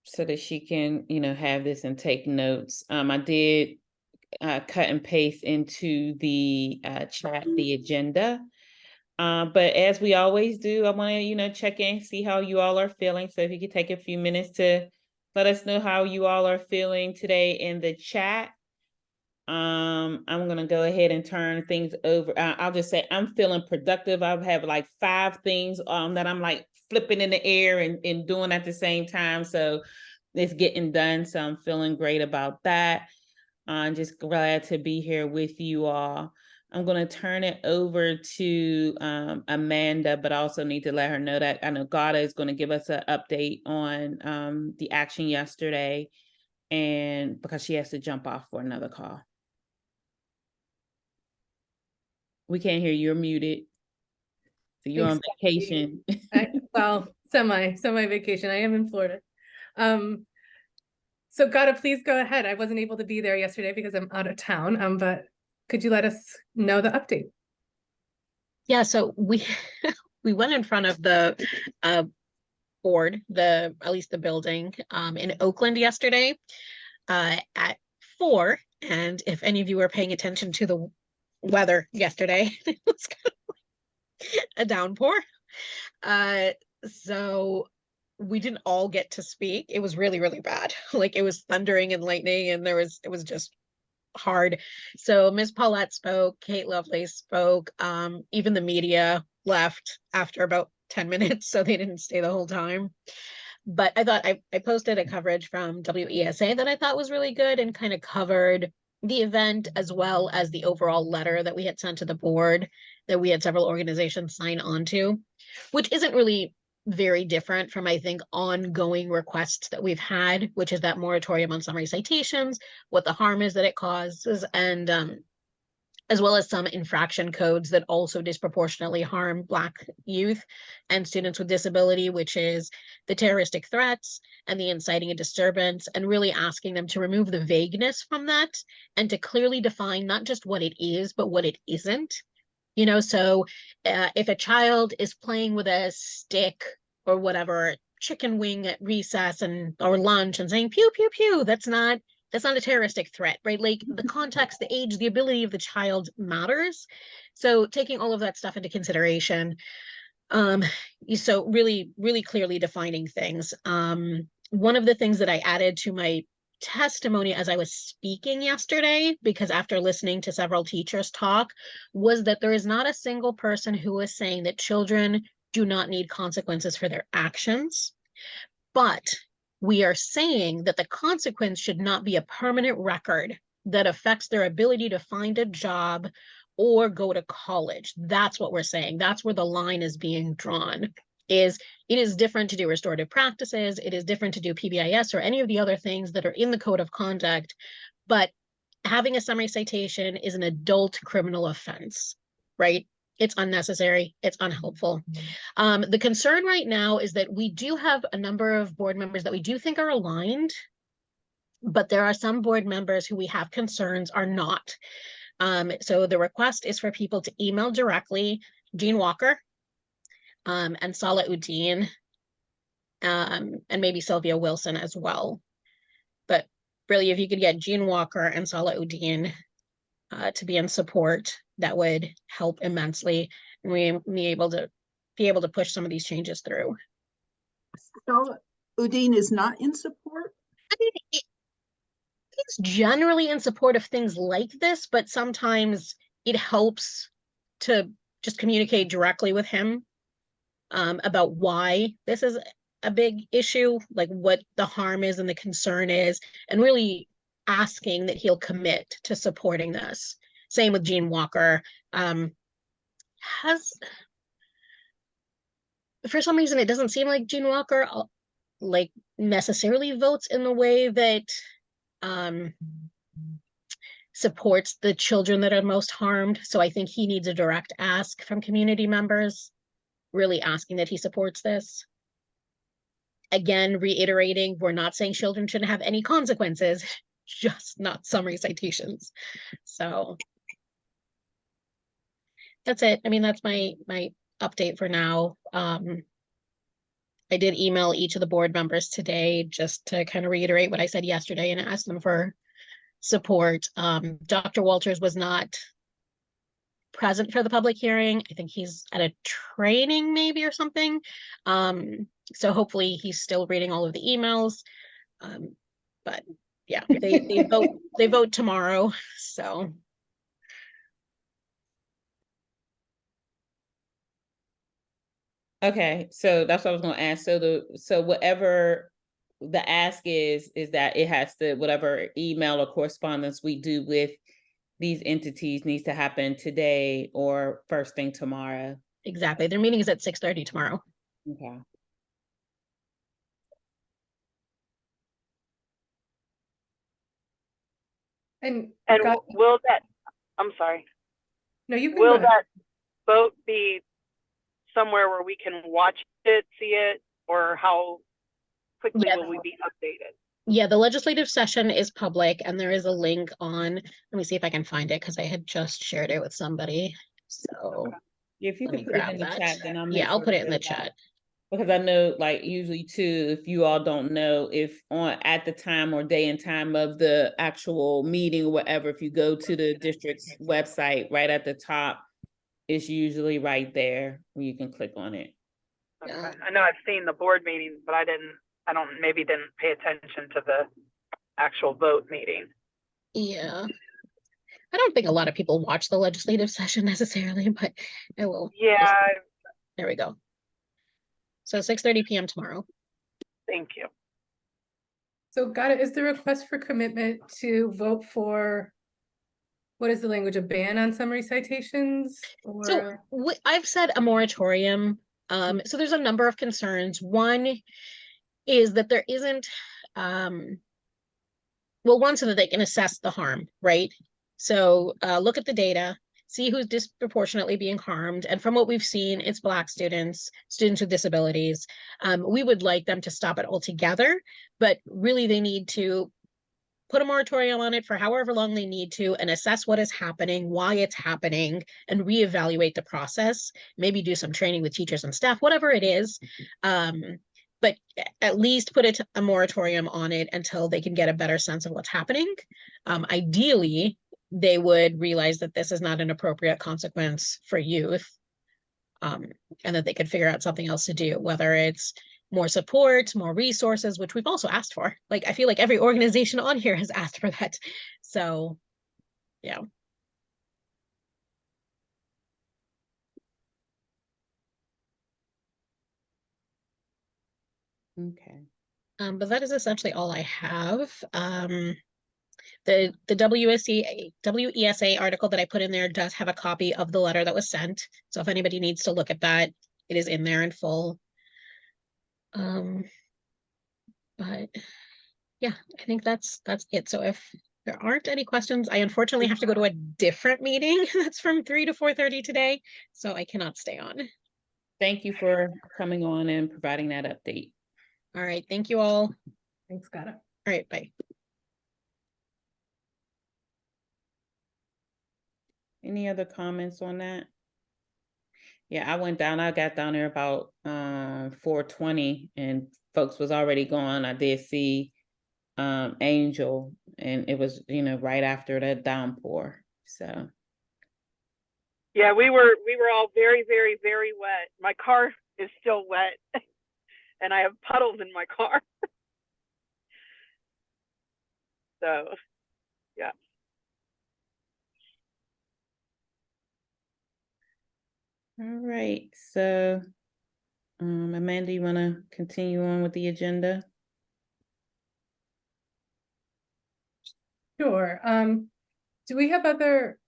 so that she can, have this and take notes. I did cut and paste into the chat the agenda. But as we always do, I want to, check in, see how you all are feeling. So if you could take a few minutes to let us know how you all are feeling today in the chat. I'm gonna go ahead and turn things over. I'll just say I'm feeling productive. I have like 5 things that I'm like flipping in the air and doing at the same time. So it's getting done. So I'm feeling great about that. I'm just glad to be here with you all. I'm going to turn it over to Amanda, but I also need to let her know that I know Gada is going to give us an update on the action yesterday, and because she has to jump off for another call. We can't hear you. You're muted. So you're on vacation. Well, semi vacation. I am in Florida. So Gada, please go ahead. I wasn't able to be there yesterday because I'm out of town. But could you let us know the update? Yeah, so we we went in front of the board, at least the building, in Oakland yesterday at 4. And if any of you were paying attention to the weather yesterday, it was kind of like a downpour. So we didn't all get to speak. It was really, really bad. Like it was thundering and lightning, and it was just hard. So Ms. Paulette spoke, Kate Lovelace spoke, even the media left after about 10 minutes, so they didn't stay the whole time. But I thought I posted a coverage from WESA that I thought was really good and kind of covered the event as well as the overall letter that we had sent to the board that we had several organizations sign on to, which isn't really very different from, I think, ongoing requests that we've had, which is that moratorium on summary citations, what the harm is that it causes, and as well as some infraction codes that also disproportionately harm Black youth and students with disability, which is the terroristic threats and the inciting a disturbance, and really asking them to remove the vagueness from that and to clearly define not just what it is, but what it isn't. So if a child is playing with a stick or whatever, chicken wing at recess or lunch and saying pew pew pew, that's not a terroristic threat, right? Like the context, the age, the ability of the child matters. So taking all of that stuff into consideration, so really, really clearly defining things. One of the things that I added to my testimony as I was speaking yesterday, because after listening to several teachers talk, was that there is not a single person who is saying that children do not need consequences for their actions, but we are saying that the consequence should not be a permanent record that affects their ability to find a job or go to college. That's what we're saying. That's where the line is being drawn. It is different to do restorative practices. It is different to do PBIS or any of the other things that are in the code of conduct. But having a summary citation is an adult criminal offense, right? It's unnecessary. It's unhelpful. The concern right now is that we do have a number of board members that we do think are aligned, but there are some board members who we have concerns are not. So the request is for people to email directly Jean Walker, and Salah Uddin, and maybe Sylvia Wilson as well. But really, if you could get Jean Walker and Salah Uddin to be in support, that would help immensely. And we be able to push some of these changes through. Salah Uddin is not in support? I mean, he's generally in support of things like this, but sometimes it helps to just communicate directly with him about why this is a big issue, like what the harm is and the concern is, and really asking that he'll commit to supporting this. Same with Jean Walker. For some reason, it doesn't seem like Jean Walker like necessarily votes in the way that supports the children that are most harmed. So I think he needs a direct ask from community members, really asking that he supports this. Again, reiterating, we're not saying children shouldn't have any consequences, just not summary citations. So that's it. I mean, that's my update for now. I did email each of the board members today just to kind of reiterate what I said yesterday and ask them for support. Dr. Walters was not present for the public hearing. I think he's at a training maybe or something. So hopefully he's still reading all of the emails. But yeah, they vote tomorrow. So Okay, so that's what I was gonna ask. So whatever the ask is that it has to, whatever email or correspondence we do with these entities needs to happen today or first thing tomorrow. exactly. Their meeting is at 6:30 tomorrow. Okay. And And got, will that, I'm sorry, no, you can go will ahead. that vote be somewhere where we can watch it, see it, or how quickly Yeah. will we be updated? Yeah, the legislative session is public and there is a link on, let me see if I can find it because I had just shared it with somebody. So If you let could me put it grab in the that. chat, then I'll make Yeah, I'll sure put to it in go the back. chat. Because I know, like, usually too, if you all don't know, if on at the time or day and time of the actual meeting or whatever, if you go to the district's website, right at the top, it's usually right there where you can click on it. Okay. Yeah. I know I've seen the board meetings, but I maybe didn't pay attention to the actual vote meeting. Yeah. I don't think a lot of people watch the legislative session necessarily, but I will. Yeah, There we go. So 6:30 p.m. tomorrow. thank you. So got it. Is the request for commitment to vote for, what is the language, a ban on summary citations? So Or I've said a moratorium. So there's a number of concerns. One is that there isn't, well, one, so that they can assess the harm, right? So look at the data, see who's disproportionately being harmed. And from what we've seen, it's Black students, students with disabilities. We would like them to stop it altogether, but really they need to put a moratorium on it for however long they need to and assess what is happening, why it's happening, and reevaluate the process. Maybe do some training with teachers and staff, whatever it is. But at least put a moratorium on it until they can get a better sense of what's happening. Ideally, they would realize that this is not an appropriate consequence for youth, and that they could figure out something else to do, whether it's more support, more resources, which we've also asked for. Like, I feel like every organization on here has asked for that. So, yeah. Okay. But that is essentially all I have. The WESA article that I put in there does have a copy of the letter that was sent. So if anybody needs to look at that, it is in there in full. But yeah, I think that's it. So if there aren't any questions, I unfortunately have to go to a different meeting that's from 3 to 4:30 today, so I cannot stay on. Thank you for coming on and providing that update. All right, thank you all. thanks, got it. All right, bye. Any other comments on that? Yeah, I got down there about 4:20 and folks was already gone. I did see Angel, and it was, right after that downpour. So Yeah, we were all very, very, very wet. My car is still wet and I have puddles in my car. So, yeah. all right. So Amanda, you want to continue on with the agenda? Sure. Do we have other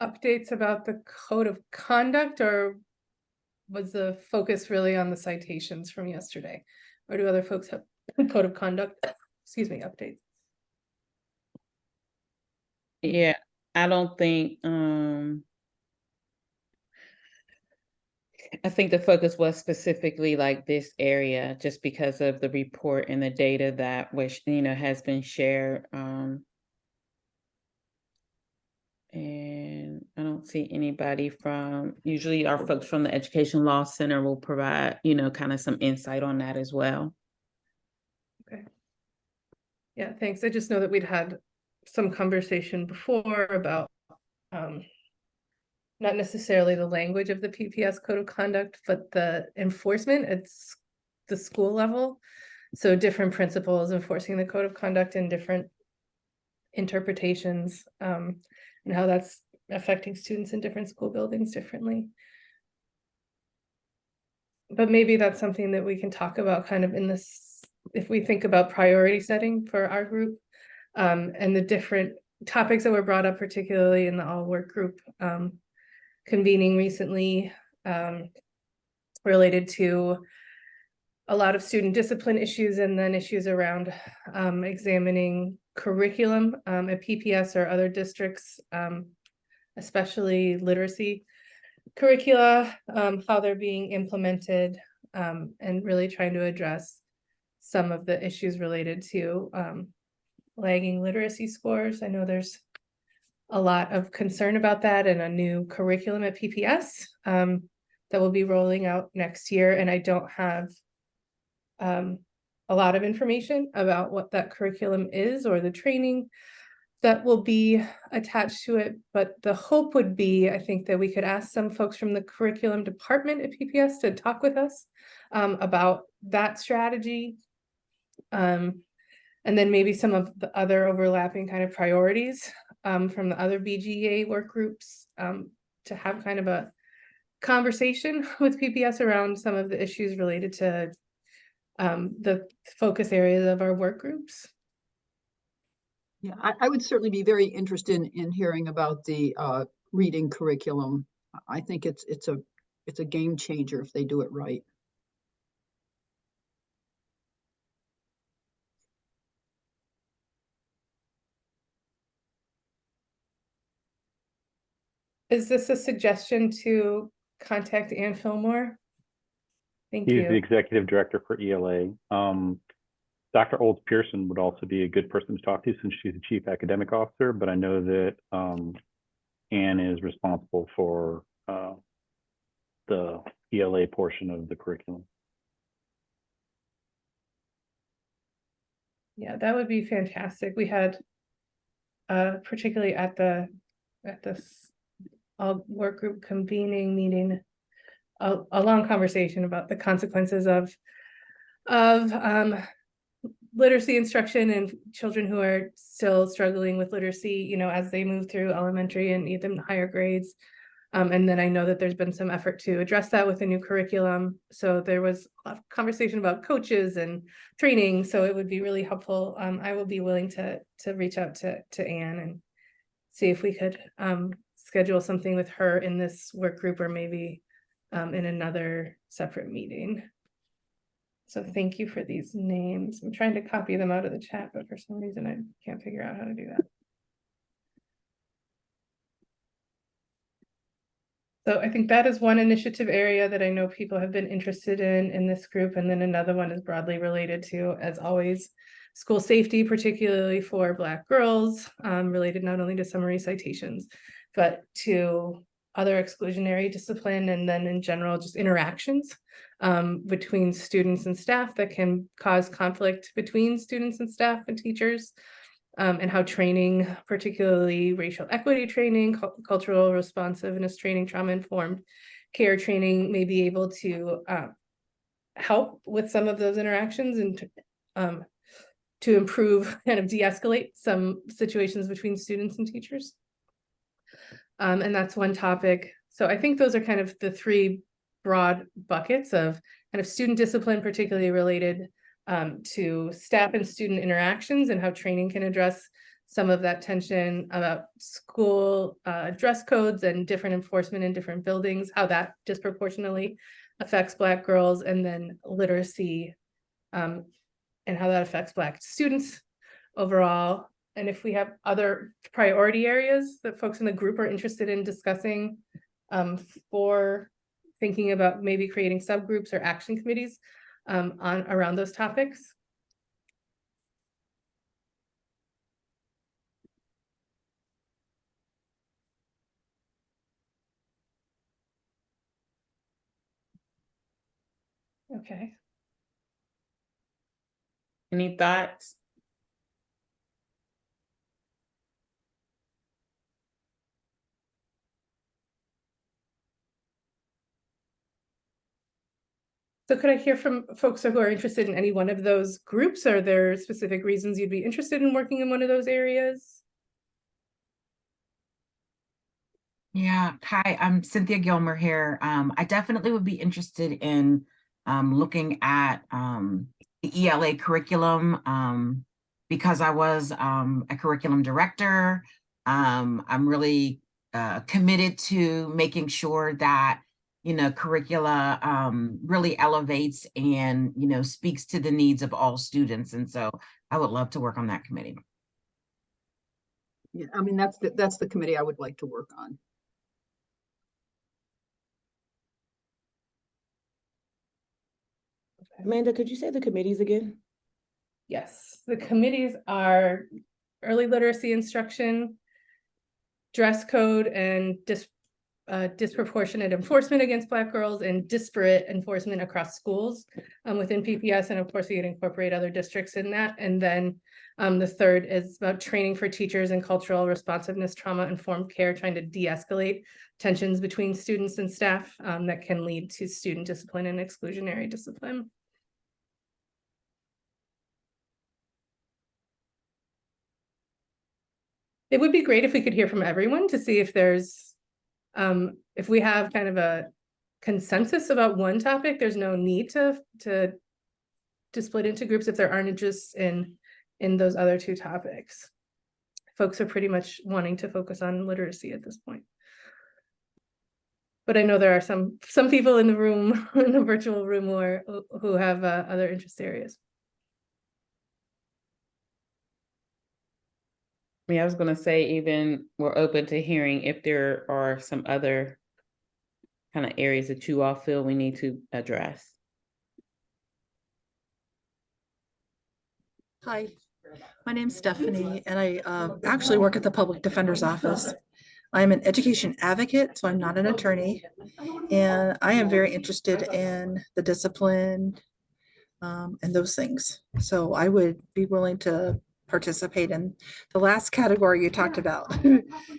updates about the code of conduct, or was the focus really on the citations from yesterday? Or do other folks have code of conduct, excuse me, updates? Yeah, I don't think I think the focus was specifically like this area, just because of the report and the data that has been shared. And I don't see anybody from, usually our folks from the Education Law Center will provide, kind of some insight on that as well. Okay. Yeah, thanks. I just know that we'd had some conversation before about not necessarily the language of the PPS Code of Conduct, but the enforcement at the school level. So different principals enforcing the Code of Conduct in different interpretations, and how that's affecting students in different school buildings differently. But maybe that's something that we can talk about kind of in this, if we think about priority setting for our group, and the different topics that were brought up, particularly in the all work group convening recently, related to a lot of student discipline issues, and then issues around examining curriculum at PPS or other districts, especially literacy curricula, how they're being implemented, and really trying to address some of the issues related to lagging literacy scores. I know there's a lot of concern about that, and a new curriculum at PPS that will be rolling out next year. And I don't have a lot of information about what that curriculum is or the training that will be attached to it. But the hope would be, I think, that we could ask some folks from the curriculum department at PPS to talk with us about that strategy. And then maybe some of the other overlapping kind of priorities from the other BGEA work groups, to have kind of a conversation with PPS around some of the issues related to the focus areas of our work groups. Yeah, I would certainly be very interested in hearing about the reading curriculum. I think it's a game changer if they do it right. Is this a suggestion to contact Ann Fillmore? Thank He's you. the executive director for ELA. Dr. Olds Pearson would also be a good person to talk to since she's the chief academic officer, but I know that Ann is responsible for the ELA portion of the curriculum. Yeah, that would be fantastic. We had particularly at this all work group convening meeting, a long conversation about the consequences of literacy instruction and children who are still struggling with literacy, as they move through elementary and need them higher grades. And then I know that there's been some effort to address that with a new curriculum. So there was a lot of conversation about coaches and training. So it would be really helpful. I will be willing to reach out to Ann and see if we could schedule something with her in this work group, or maybe in another separate meeting. So thank you for these names. I'm trying to copy them out of the chat, but for some reason I can't figure out how to do that. So I think that is one initiative area that I know people have been interested in this group. And then another one is broadly related to, as always, school safety, particularly for Black girls, related not only to summary citations, but to other exclusionary discipline, and then in general, just interactions between students and staff that can cause conflict between students and staff and teachers, and how training, particularly racial equity training, cultural responsiveness training, trauma-informed care training, may be able to help with some of those interactions, and to improve, kind of de-escalate some situations between students and teachers. And that's one topic. So I think those are kind of the three broad buckets of kind of student discipline, particularly related to staff and student interactions, and how training can address some of that tension about school dress codes and different enforcement in different buildings, how that disproportionately affects Black girls, and then literacy and how that affects Black students overall. And if we have other priority areas that folks in the group are interested in discussing for thinking about maybe creating subgroups or action committees around those topics. Okay. Any thoughts? So could I hear from folks who are interested in any one of those groups? Are there specific reasons you'd be interested in working in one of those areas? Yeah, hi, I'm Cynthia Gilmer here. I definitely would be interested in looking at the ELA curriculum because I was a curriculum director. I'm really committed to making sure that curricula really elevates and speaks to the needs of all students, and so I would love to work on that committee. Yeah, I mean, that's the committee I would like to work on. Amanda, could you say the committees again? Yes, the committees are early literacy instruction, dress code, and disproportionate enforcement against Black girls, and disparate enforcement across schools within PPS. And of course, we can incorporate other districts in that. And then the third is about training for teachers and cultural responsiveness, trauma-informed care, trying to de-escalate tensions between students and staff that can lead to student discipline and exclusionary discipline. It would be great if we could hear from everyone to see if there's, if we have kind of a consensus about one topic. There's no need to split into groups if there aren't interests in those other two topics. Folks are pretty much wanting to focus on literacy at this point. But I know there are some people in the room, in the virtual room, who have other interest areas. Yeah, I was gonna say, even we're open to hearing if there are some other kind of areas that you all feel we need to address. Hi, my name's Stephanie, and I actually work at the Public Defender's Office. I'm an education advocate, so I'm not an attorney, and I am very interested in the discipline and those things. So I would be willing to participate in the last category you talked about.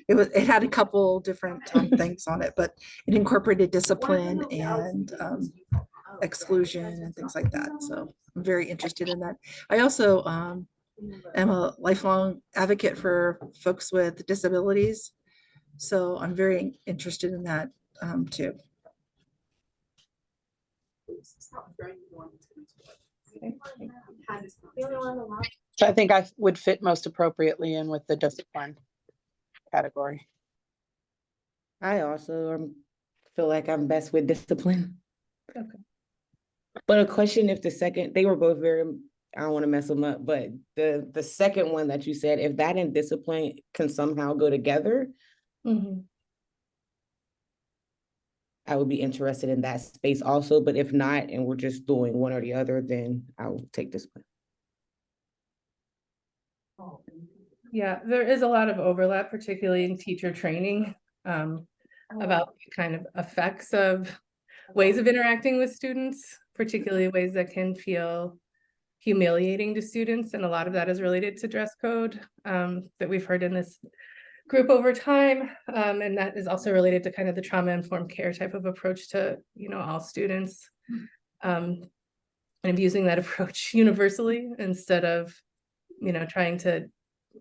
It had a couple different things on it, but it incorporated discipline and exclusion and things like that. So I'm very interested in that. I also am a lifelong advocate for folks with disabilities. So I'm very interested in that too. So I think I would fit most appropriately in with the discipline category. I also feel like I'm best with discipline. Okay. But a question, if the second, they were both very, I don't want to mess them up, but the second one that you said, if that and discipline can somehow go together, I would be interested in that space also. But if not, and we're just doing one or the other, then I will take discipline. Yeah, there is a lot of overlap, particularly in teacher training, about the kind of effects of ways of interacting with students, particularly ways that can feel humiliating to students. And a lot of that is related to dress code that we've heard in this group over time. And that is also related to kind of the trauma-informed care type of approach to, all students. And of using that approach universally instead of, trying to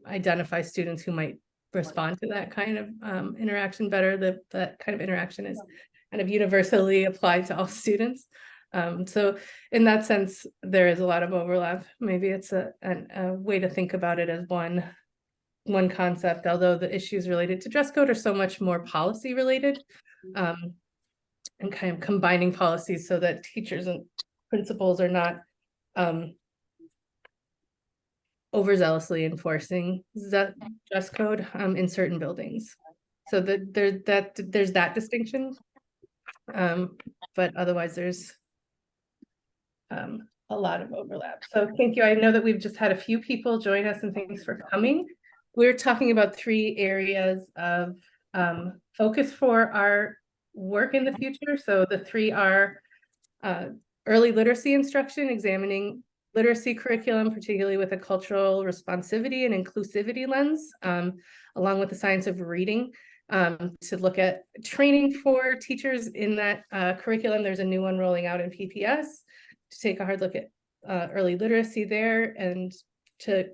identify students who might respond to that kind of interaction better. That kind of interaction is kind of universally applied to all students. So in that sense, there is a lot of overlap. Maybe it's a way to think about it as one concept, although the issues related to dress code are so much more policy related, and kind of combining policies so that teachers and principals are not overzealously enforcing that dress code in certain buildings. So there's that distinction, but otherwise there's a lot of overlap. So thank you. I know that we've just had a few people join us, and thanks for coming. We're talking about 3 areas of focus for our work in the future. So the 3 are early literacy instruction, examining literacy curriculum, particularly with a cultural responsivity and inclusivity lens, along with the science of reading, to look at training for teachers in that curriculum. There's a new one rolling out in PPS to take a hard look at early literacy there, and to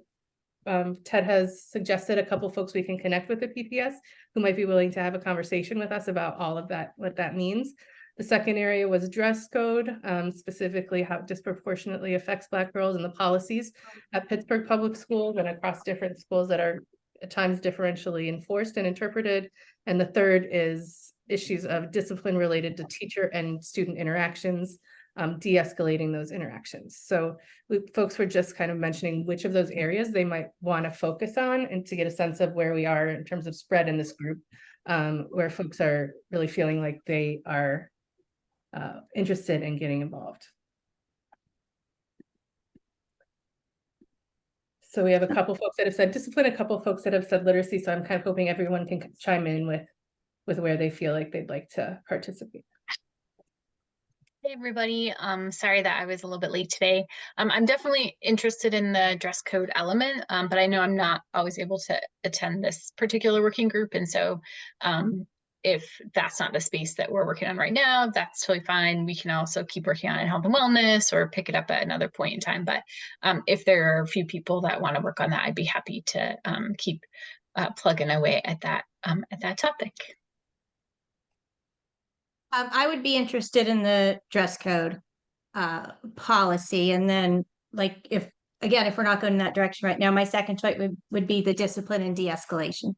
Ted has suggested a couple folks we can connect with at PPS who might be willing to have a conversation with us about all of that, what that means. The second area was dress code, specifically how it disproportionately affects Black girls and the policies at Pittsburgh Public Schools and across different schools that are at times differentially enforced and interpreted. And the third is issues of discipline related to teacher and student interactions, de-escalating those interactions. So folks were just kind of mentioning which of those areas they might want to focus on, and to get a sense of where we are in terms of spread in this group, where folks are really feeling like they are interested in getting involved. So we have a couple folks that have said discipline, a couple folks that have said literacy. So I'm kind of hoping everyone can chime in with where they feel like they'd like to participate. Hey everybody, sorry that I was a little bit late today. I'm definitely interested in the dress code element, but I know I'm not always able to attend this particular working group. And so if that's not the space that we're working on right now, that's totally fine. We can also keep working on it in health and wellness or pick it up at another point in time. But if there are a few people that want to work on that, I'd be happy to keep plugging away at that topic. I would be interested in the dress code policy. And then like, if we're not going in that direction right now, my second choice would be the discipline and de-escalation.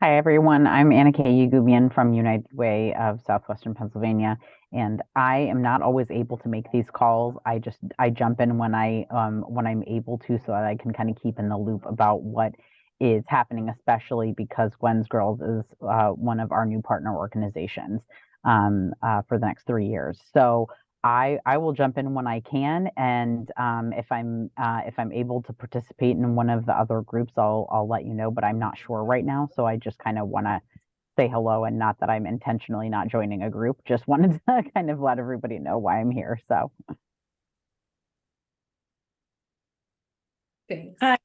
Hi, everyone. I'm Anna K. Yagubian from United Way of Southwestern Pennsylvania, and I am not always able to make these calls. I jump in when I'm able to, so that I can kind of keep in the loop about what is happening, especially because Gwen's Girls is one of our new partner organizations for the next 3 years. So I will jump in when I can, and if I'm able to participate in one of the other groups, I'll let you know. But I'm not sure right now, so I just kind of want to say hello, and not that I'm intentionally not joining a group. Just wanted to kind of let everybody know why I'm here. So thanks. Hi.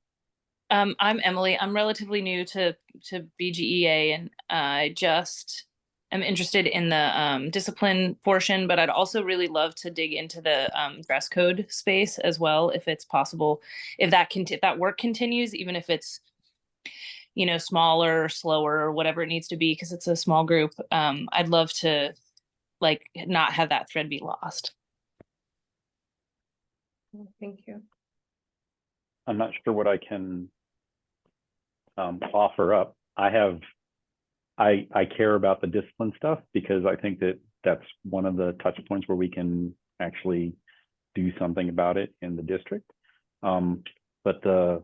I'm Emily. I'm relatively new to BGEA, and I just am interested in the discipline portion, but I'd also really love to dig into the dress code space as well, if it's possible. If that work continues, even if it's, you know, smaller, slower, or whatever it needs to be, because it's a small group. I'd love to like not have that thread be lost. Thank you. I'm not sure what I can offer up. I care about the discipline stuff, because I think that that's one of the touch points where we can actually do something about it in the district. But the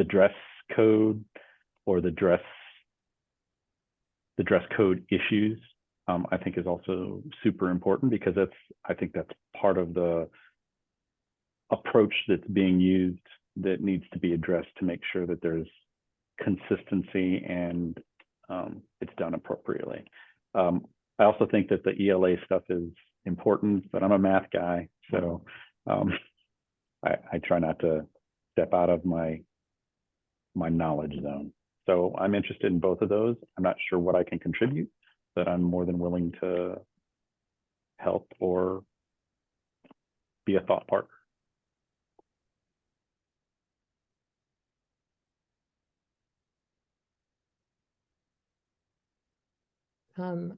dress code, or the dress code issues, I think is also super important, because I think that's part of the approach that's being used that needs to be addressed to make sure that there's consistency and it's done appropriately. I also think that the ELA stuff is important, but I'm a math guy, so I try not to step out of my knowledge zone. So I'm interested in both of those. I'm not sure what I can contribute, but I'm more than willing to help or be a thought partner.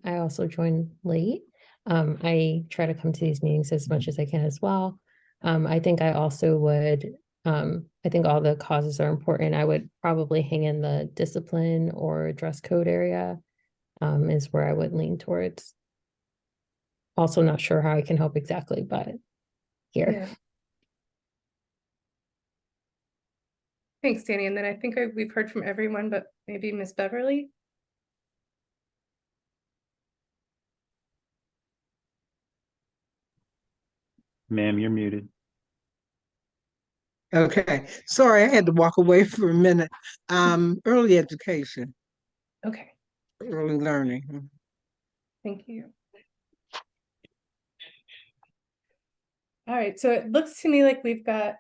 I also joined late. I try to come to these meetings as much as I can as well. I think I also would, I think all the causes are important. I would probably hang in the discipline or dress code area, is where I would lean towards. Also not sure how I can help exactly, but here. Yeah. Thanks, Danny. And then I think we've heard from everyone, but maybe Miss Beverly. Ma'am, you're muted. Okay, sorry, I had to walk away for a minute. Early education. Okay. Early learning. Thank you. All right, so it looks to me like we've got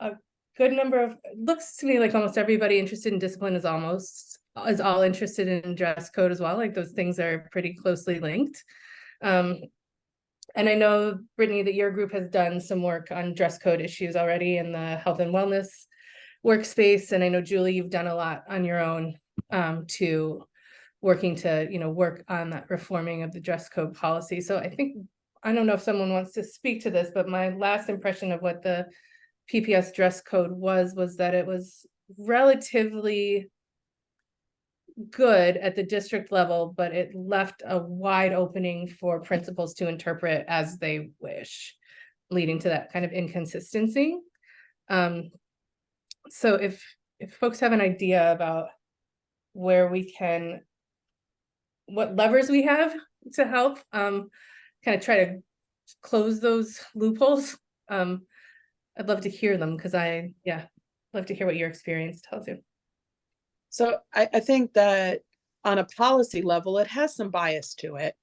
a good number of, it looks to me like almost everybody interested in discipline is all interested in dress code as well. Like those things are pretty closely linked. And I know, Brittany, that your group has done some work on dress code issues already in the health and wellness workspace. And I know, Julie, you've done a lot on your own to working to, work on that reforming of the dress code policy. So I think, I don't know if someone wants to speak to this, but my last impression of what the PPS dress code was that it was relatively good at the district level, but it left a wide opening for principals to interpret as they wish, leading to that kind of inconsistency. So if folks have an idea about where we can, what levers we have to help kind of try to close those loopholes, I'd love to hear them, because love to hear what your experience tells you. So I think that on a policy level, it has some bias to it,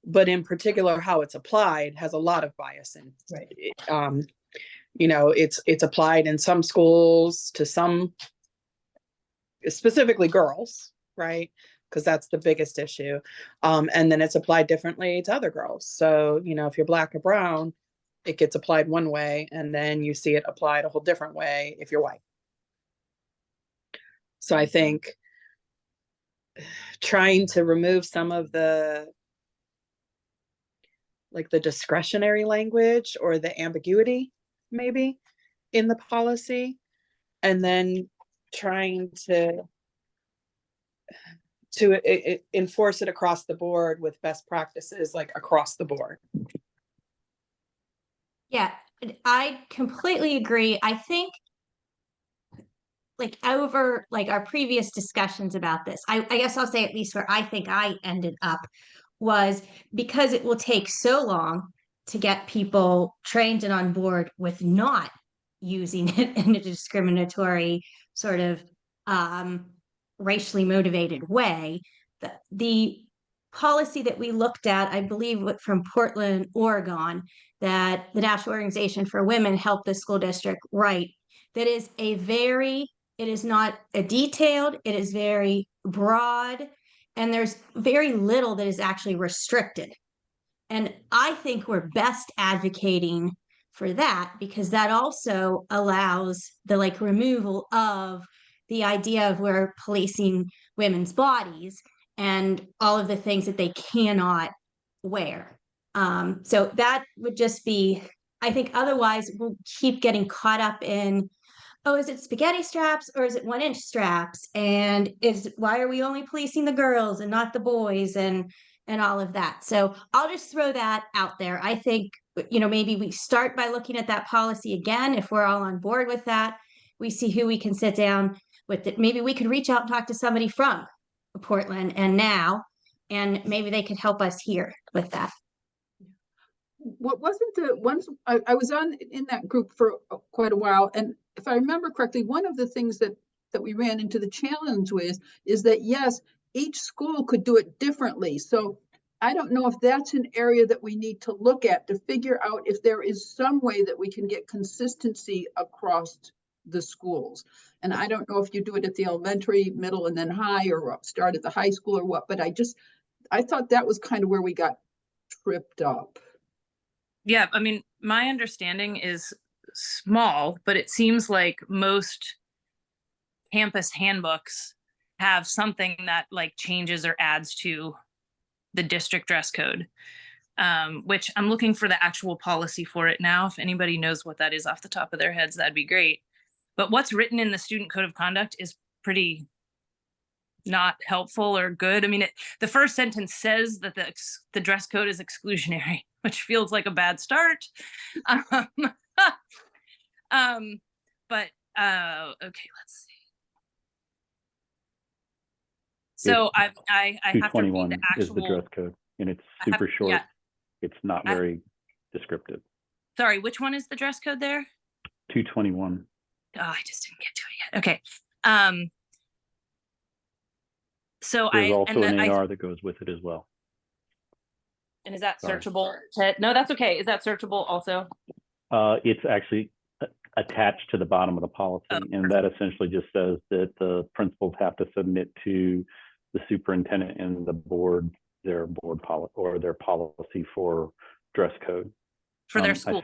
but in particular, how it's applied has a lot of bias in it. Right. It's applied in some schools to some, specifically girls, right? Because that's the biggest issue. And then it's applied differently to other girls. So, if you're Black or brown, it gets applied one way, and then you see it applied a whole different way if you're white. So I think trying to remove some of the discretionary language or the ambiguity maybe in the policy, and then trying to enforce it across the board with best practices, like across the board. Yeah, I completely agree. I think over our previous discussions about this, I guess I'll say at least where I think I ended up was because it will take so long to get people trained and on board with not using it in a discriminatory sort of racially motivated way. The policy that we looked at, I believe from Portland, Oregon, that the National Organization for Women helped the school district write, that is it is not a detailed, it is very broad, and there's very little that is actually restricted. And I think we're best advocating for that, because that also allows the removal of the idea of we're policing women's bodies and all of the things that they cannot wear. So that would just be, I think otherwise we'll keep getting caught up in, oh, is it spaghetti straps or is it 1-inch straps? And why are we only policing the girls and not the boys and all of that? So I'll just throw that out there. I think, maybe we start by looking at that policy again. If we're all on board with that, we see who we can sit down with it. Maybe we could reach out and talk to somebody from Portland and maybe they could help us here with that. What wasn't the ones I was in that group for quite a while, and if I remember correctly, one of the things that we ran into the challenge with is that yes, each school could do it differently. So I don't know if that's an area that we need to look at to figure out if there is some way that we can get consistency across the schools. And I don't know if you do it at the elementary, middle, and then high, or start at the high school or what, but I thought that was kind of where we got tripped up. Yeah, I mean, my understanding is small, but it seems like most campus handbooks have something that changes or adds to the district dress code, which I'm looking for the actual policy for it now. If anybody knows what that is off the top of their heads, that'd be great. But what's written in the student code of conduct is pretty not helpful or good. I mean, the first sentence says that the dress code is exclusionary, which feels like a bad start. But okay, let's see. So I have to read the actual. Is the dress code, and it's super short. Yeah. It's not very descriptive. Sorry, which one is the dress code there? 221. Oh, I just didn't get to it yet. Okay. So there's also an AR that goes with it as well. And is that searchable? No, that's okay. Is that searchable also? It's actually attached to the bottom of the policy, and that essentially just says that the principals have to submit to the superintendent and the board their board policy or their policy for dress code for their school.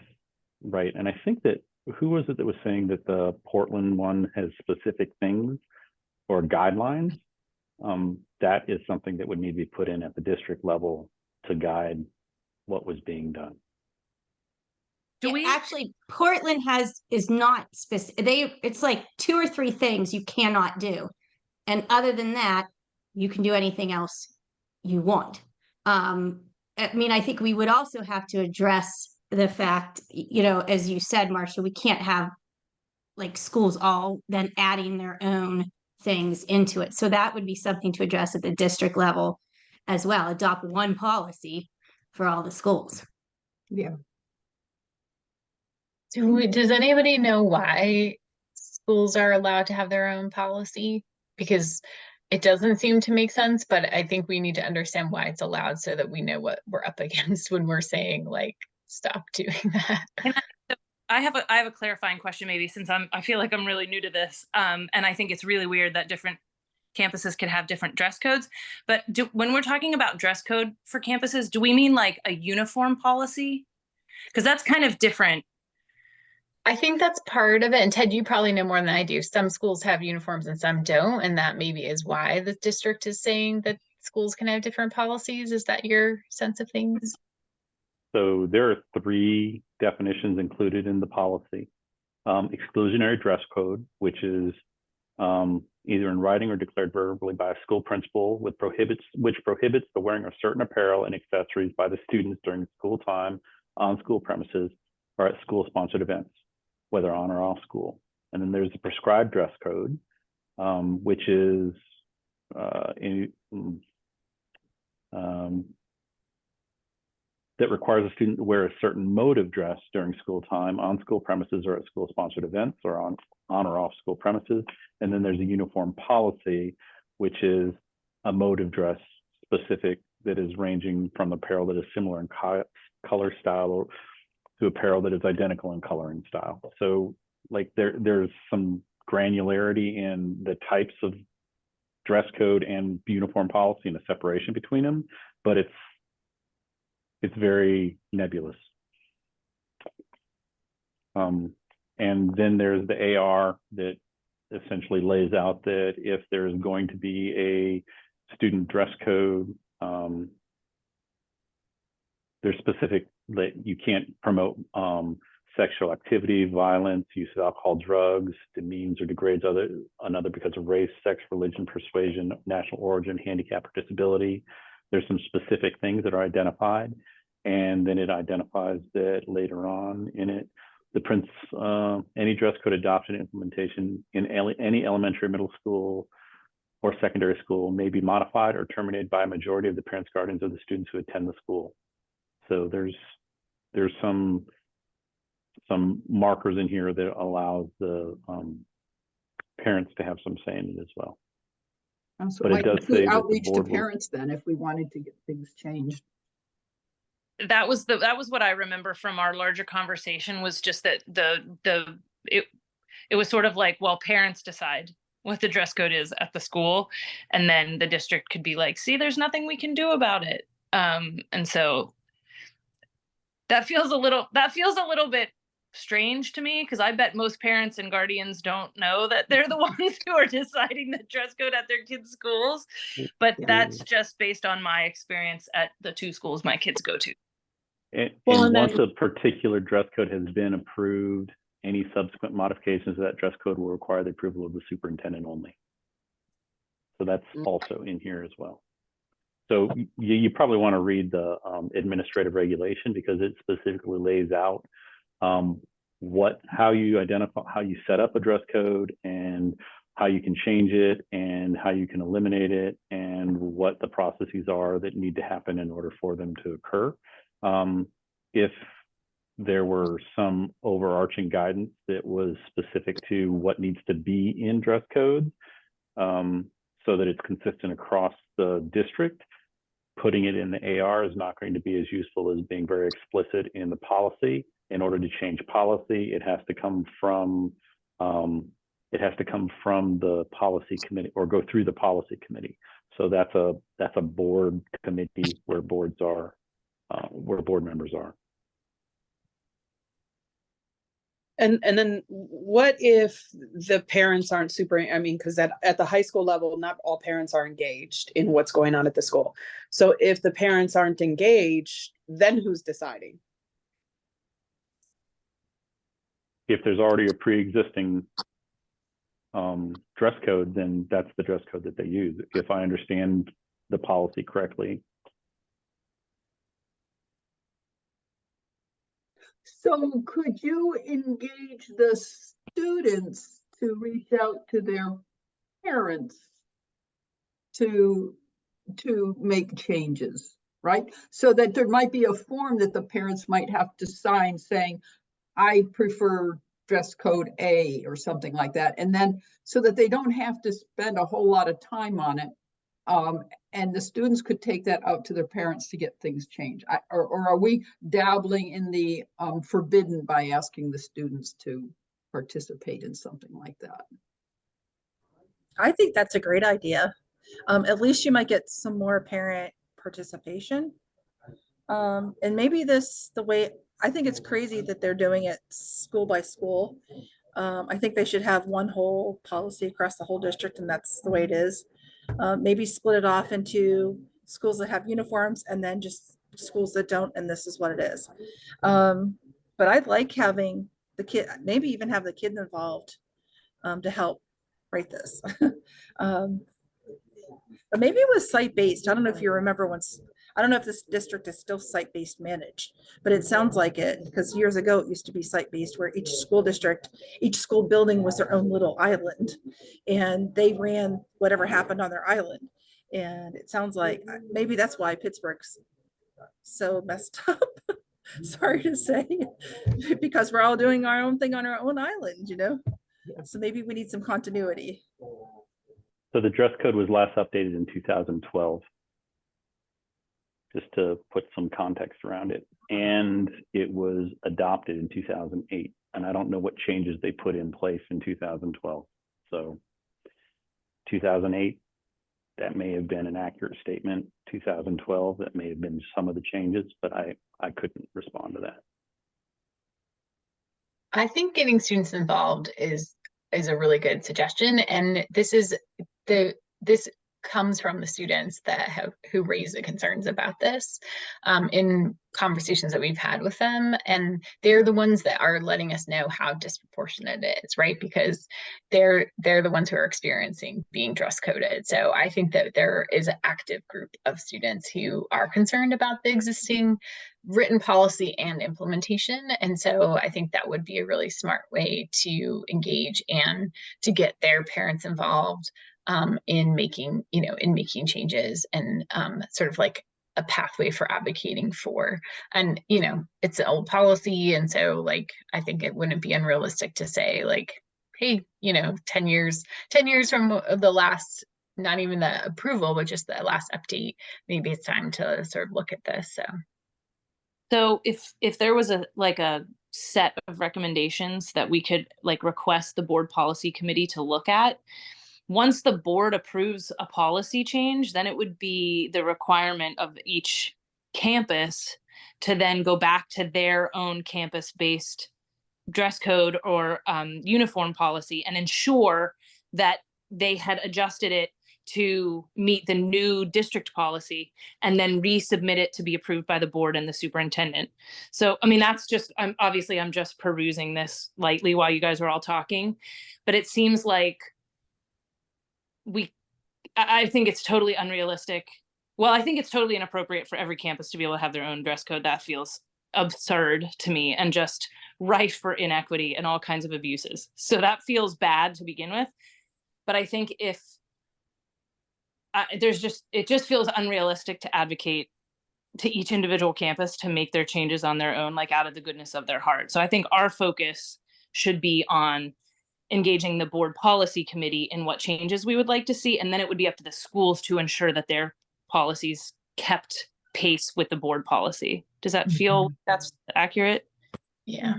Right, and I think that who was it that was saying that the Portland one has specific things or guidelines? That is something that would need to be put in at the district level to guide what was being done. Actually, Portland is not specific. It's like 2 or 3 things you cannot do. And other than that, you can do anything else you want. I mean, I think we would also have to address the fact, you know, as you said, Marcia, we can't have like schools all then adding their own things into it. So that would be something to address at the district level as well. Adopt one policy for all the schools. Yeah. Does anybody know why schools are allowed to have their own policy? Because it doesn't seem to make sense, but I think we need to understand why it's allowed so that we know what we're up against when we're saying like, stop doing that. I have a clarifying question, maybe, since I feel like I'm really new to this. And I think it's really weird that different campuses could have different dress codes. But when we're talking about dress code for campuses, do we mean like a uniform policy? Because that's kind of different. I think that's part of it. And Ted, you probably know more than I do. Some schools have uniforms and some don't. And that maybe is why the district is saying that schools can have different policies. Is that your sense of things? So there are 3 definitions included in the policy. Exclusionary dress code, which is either in writing or declared verbally by a school principal, which prohibits the wearing of certain apparel and accessories by the students during school time on school premises or at school-sponsored events, whether on or off school. And then there's the prescribed dress code, which is that requires a student to wear a certain mode of dress during school time on school premises or at school-sponsored events or on or off school premises. And then there's a uniform policy, which is a mode of dress specific that is ranging from apparel that is similar in color style to apparel that is identical in color and style. So like there's some granularity in the types of dress code and uniform policy and a separation between them, but it's very nebulous. And then there's the AR that essentially lays out that if there's going to be a student dress code, there's specific that you can't promote sexual activity, violence, use of alcohol, drugs, demeans or degrades another because of race, sex, religion, persuasion, national origin, handicap, or disability. There's some specific things that are identified, and then it identifies that later on in it, any dress code adoption implementation in any elementary, middle school, or secondary school may be modified or terminated by a majority of the parents, guardians, of the students who attend the school. So there's some markers in here that allows the parents to have some say in it as well. So but it does say that the outreach to board will- parents then, if we wanted to get things changed. That was what I remember from our larger conversation, was just that it was sort of like, well, parents decide what the dress code is at the school, and then the district could be like, see, there's nothing we can do about it. And so that feels a little bit strange to me, because I bet most parents and guardians don't know that they're the ones who are deciding the dress code at their kids' schools. But that's just based on my experience at the 2 schools my kids go to. And once a particular dress code has been approved, any subsequent modifications of that dress code will require the approval of the superintendent only. So that's also in here as well. So you probably want to read the administrative regulation, because it specifically lays out how you set up a dress code and how you can change it and how you can eliminate it and what the processes are that need to happen in order for them to occur. If there were some overarching guidance that was specific to what needs to be in dress codes, so that it's consistent across the district, putting it in the AR is not going to be as useful as being very explicit in the policy in order to change policy, it has to come from the policy committee or go through the policy committee. So that's a board committee where board members are. And then what if the parents aren't super, I mean, because at the high school level, not all parents are engaged in what's going on at the school. So if the parents aren't engaged, then who's deciding? If there's already a pre-existing dress code, then that's the dress code that they use, if I understand the policy correctly. So could you engage the students to reach out to their parents to make changes, right? So that there might be a form that the parents might have to sign saying, I prefer dress code A or something like that. And then so that they don't have to spend a whole lot of time on it. And the students could take that out to their parents to get things changed. Or are we dabbling in the forbidden by asking the students to participate in something like that? I think that's a great idea. At least you might get some more parent participation. And maybe I think it's crazy that they're doing it school by school. I think they should have one whole policy across the whole district, and that's the way it is. Maybe split it off into schools that have uniforms and then just schools that don't, and this is what it is. But I'd like having the kid, maybe even have the kids involved to help write this. But maybe it was site-based. I don't know if you remember once. I don't know if this district is still site-based managed, but it sounds like it, because years ago it used to be site-based, where each school building was their own little island, and they ran whatever happened on their island. And it sounds like maybe that's why Pittsburgh's so messed up. Sorry to say, because we're all doing our own thing on our own island, So maybe we need some continuity. So the dress code was last updated in 2012. Just to put some context around it. And it was adopted in 2008. And I don't know what changes they put in place in 2012. So 2008, that may have been an accurate statement. 2012, that may have been some of the changes, but I couldn't respond to that. I think getting students involved is a really good suggestion. And this comes from the students who raise the concerns about this in conversations that we've had with them, and they're the ones that are letting us know how disproportionate it is, right? Because they're the ones who are experiencing being dress coded. So I think that there is an active group of students who are concerned about the existing written policy and implementation, and so I think that would be a really smart way to engage and to get their parents involved in making changes, and sort of like a pathway for advocating for. And it's an old policy, and so like I think it wouldn't be unrealistic to say like, hey, 10 years from the last, not even the approval, but just the last update, maybe it's time to sort of look at this. So if there was a set of recommendations that we could request the board policy committee to look at, once the board approves a policy change, then it would be the requirement of each campus to then go back to their own campus-based dress code or uniform policy and ensure that they had adjusted it to meet the new district policy, and then resubmit it to be approved by the board and the superintendent. So, I mean, that's just, I'm just perusing this lightly while you guys are all talking, but it seems like I think it's totally unrealistic. Well, I think it's totally inappropriate for every campus to be able to have their own dress code. That feels absurd to me and just rife for inequity and all kinds of abuses. So that feels bad to begin with. But I think it just feels unrealistic to advocate to each individual campus to make their changes on their own, out of the goodness of their heart. So I think our focus should be on engaging the board policy committee in what changes we would like to see. And then it would be up to the schools to ensure that their policies kept pace with the board policy. Does that feel that's accurate? Yeah.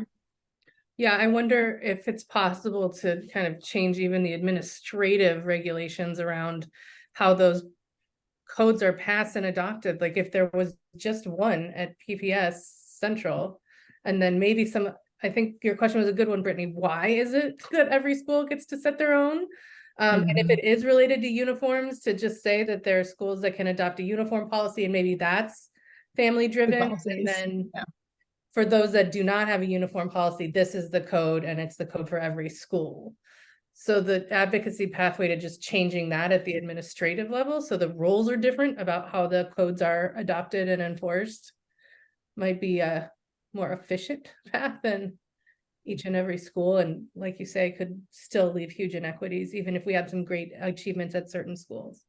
Yeah, I wonder if it's possible to kind of change even the administrative regulations around how those codes are passed and adopted. Like if there was just one at PPS Central, and then maybe some, I think your question was a good one, Brittany. Why is it that every school gets to set their own? And if it is related to uniforms, to just say that there are schools that can adopt a uniform policy and maybe that's family driven. And policies. then Yeah. for those that do not have a uniform policy, this is the code and it's the code for every school. So the advocacy pathway to just changing that at the administrative level, so the rules are different about how the codes are adopted and enforced, might be a more efficient path than each and every school. And like you say, could still leave huge inequities, even if we had some great achievements at certain schools.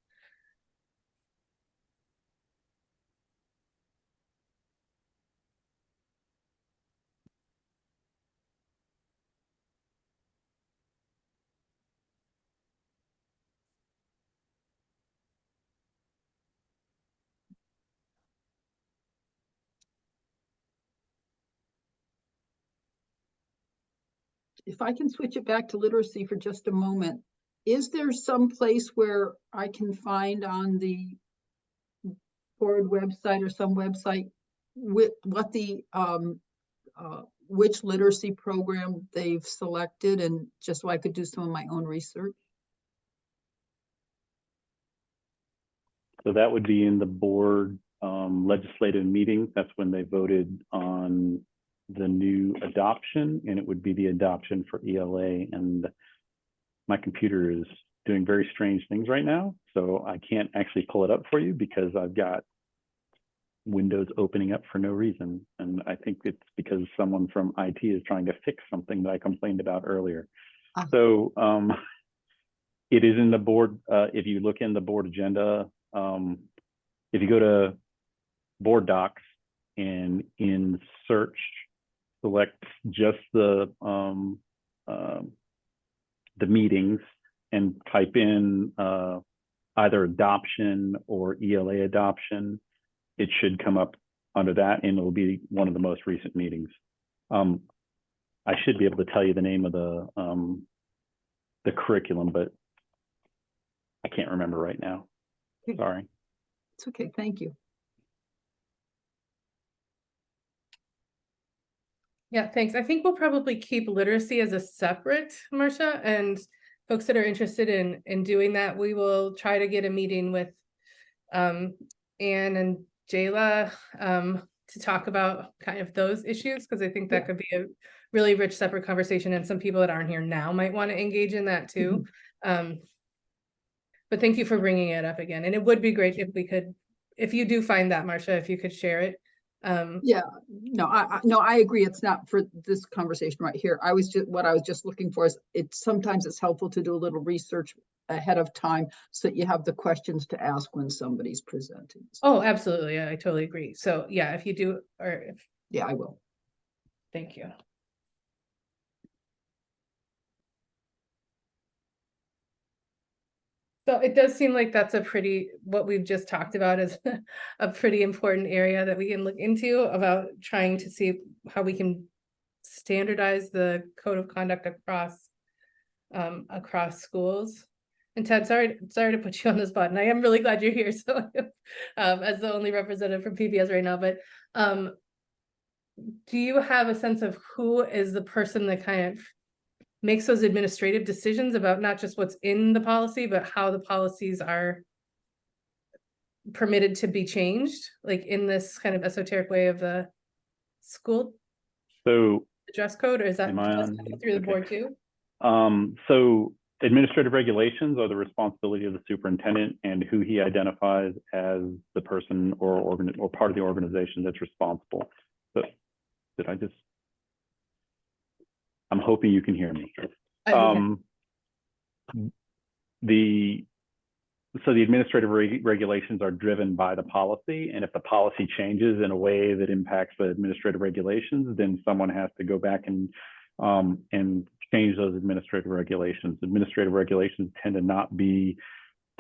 If I can switch it back to literacy for just a moment, is there some place where I can find on the board website or some website with what the which literacy program they've selected, and just so I could do some of my own research? So that would be in the board legislative meetings. That's when they voted on the new adoption, and it would be the adoption for ELA. And my computer is doing very strange things right now, so I can't actually pull it up for you because I've got windows opening up for no reason. And I think it's because someone from IT is trying to fix something that I complained about earlier. So it is in the board. If you look in the board agenda, if you go to board docs and in search, select just the meetings and type in either adoption or ELA adoption, it should come up under that, and it'll be one of the most recent meetings. I should be able to tell you the name of the curriculum, but I can't remember right now. Sorry. It's okay, thank you. Yeah, thanks. I think we'll probably keep literacy as a separate, Marcia, and folks that are interested in doing that, we will try to get a meeting with Anne and Jayla to talk about kind of those issues, because I think that could be a really rich separate conversation, and some people that aren't here now might want to engage in that too. But thank you for bringing it up again. And it would be great if we could, if you do find that, Marcia, if you could share it. Yeah, no, I agree. It's not for this conversation right here. What I was just looking for is sometimes it's helpful to do a little research ahead of time so that you have the questions to ask when somebody's presenting. Oh, absolutely. Yeah, I totally agree. So yeah, if you do, or if. Yeah, I will. Thank you. So it does seem like that's what we've just talked about is a pretty important area that we can look into, about trying to see how we can standardize the code of conduct across schools. And Ted, sorry to put you on the spot, and I am really glad you're here. So as the only representative from PBS right now, but do you have a sense of who is the person that kind of makes those administrative decisions about not just what's in the policy, but how the policies are permitted to be changed, like in this kind of esoteric way of the school dress code, or is that through the board too? So administrative regulations are the responsibility of the superintendent and who he identifies as the person or part of the organization that's responsible. But I'm hoping you can hear me. So the administrative regulations are driven by the policy, and if the policy changes in a way that impacts the administrative regulations, then someone has to go back and change those administrative regulations. Administrative regulations tend to not be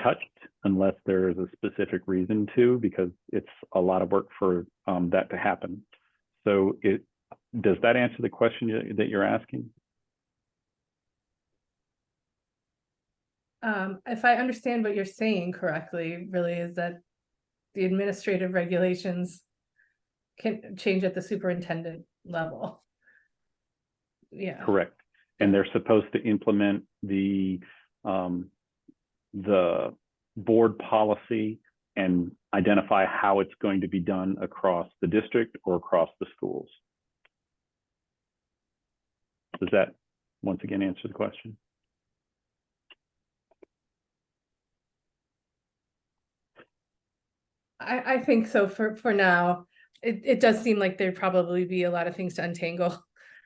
touched unless there is a specific reason to, because it's a lot of work for that to happen. So does that answer the question that you're asking? If I understand what you're saying correctly, really is that the administrative regulations can change at the superintendent level. Yeah. Correct. And they're supposed to implement the board policy and identify how it's going to be done across the district or across the schools. Does that once again answer the question? I think so for now. It does seem like there'd probably be a lot of things to untangle.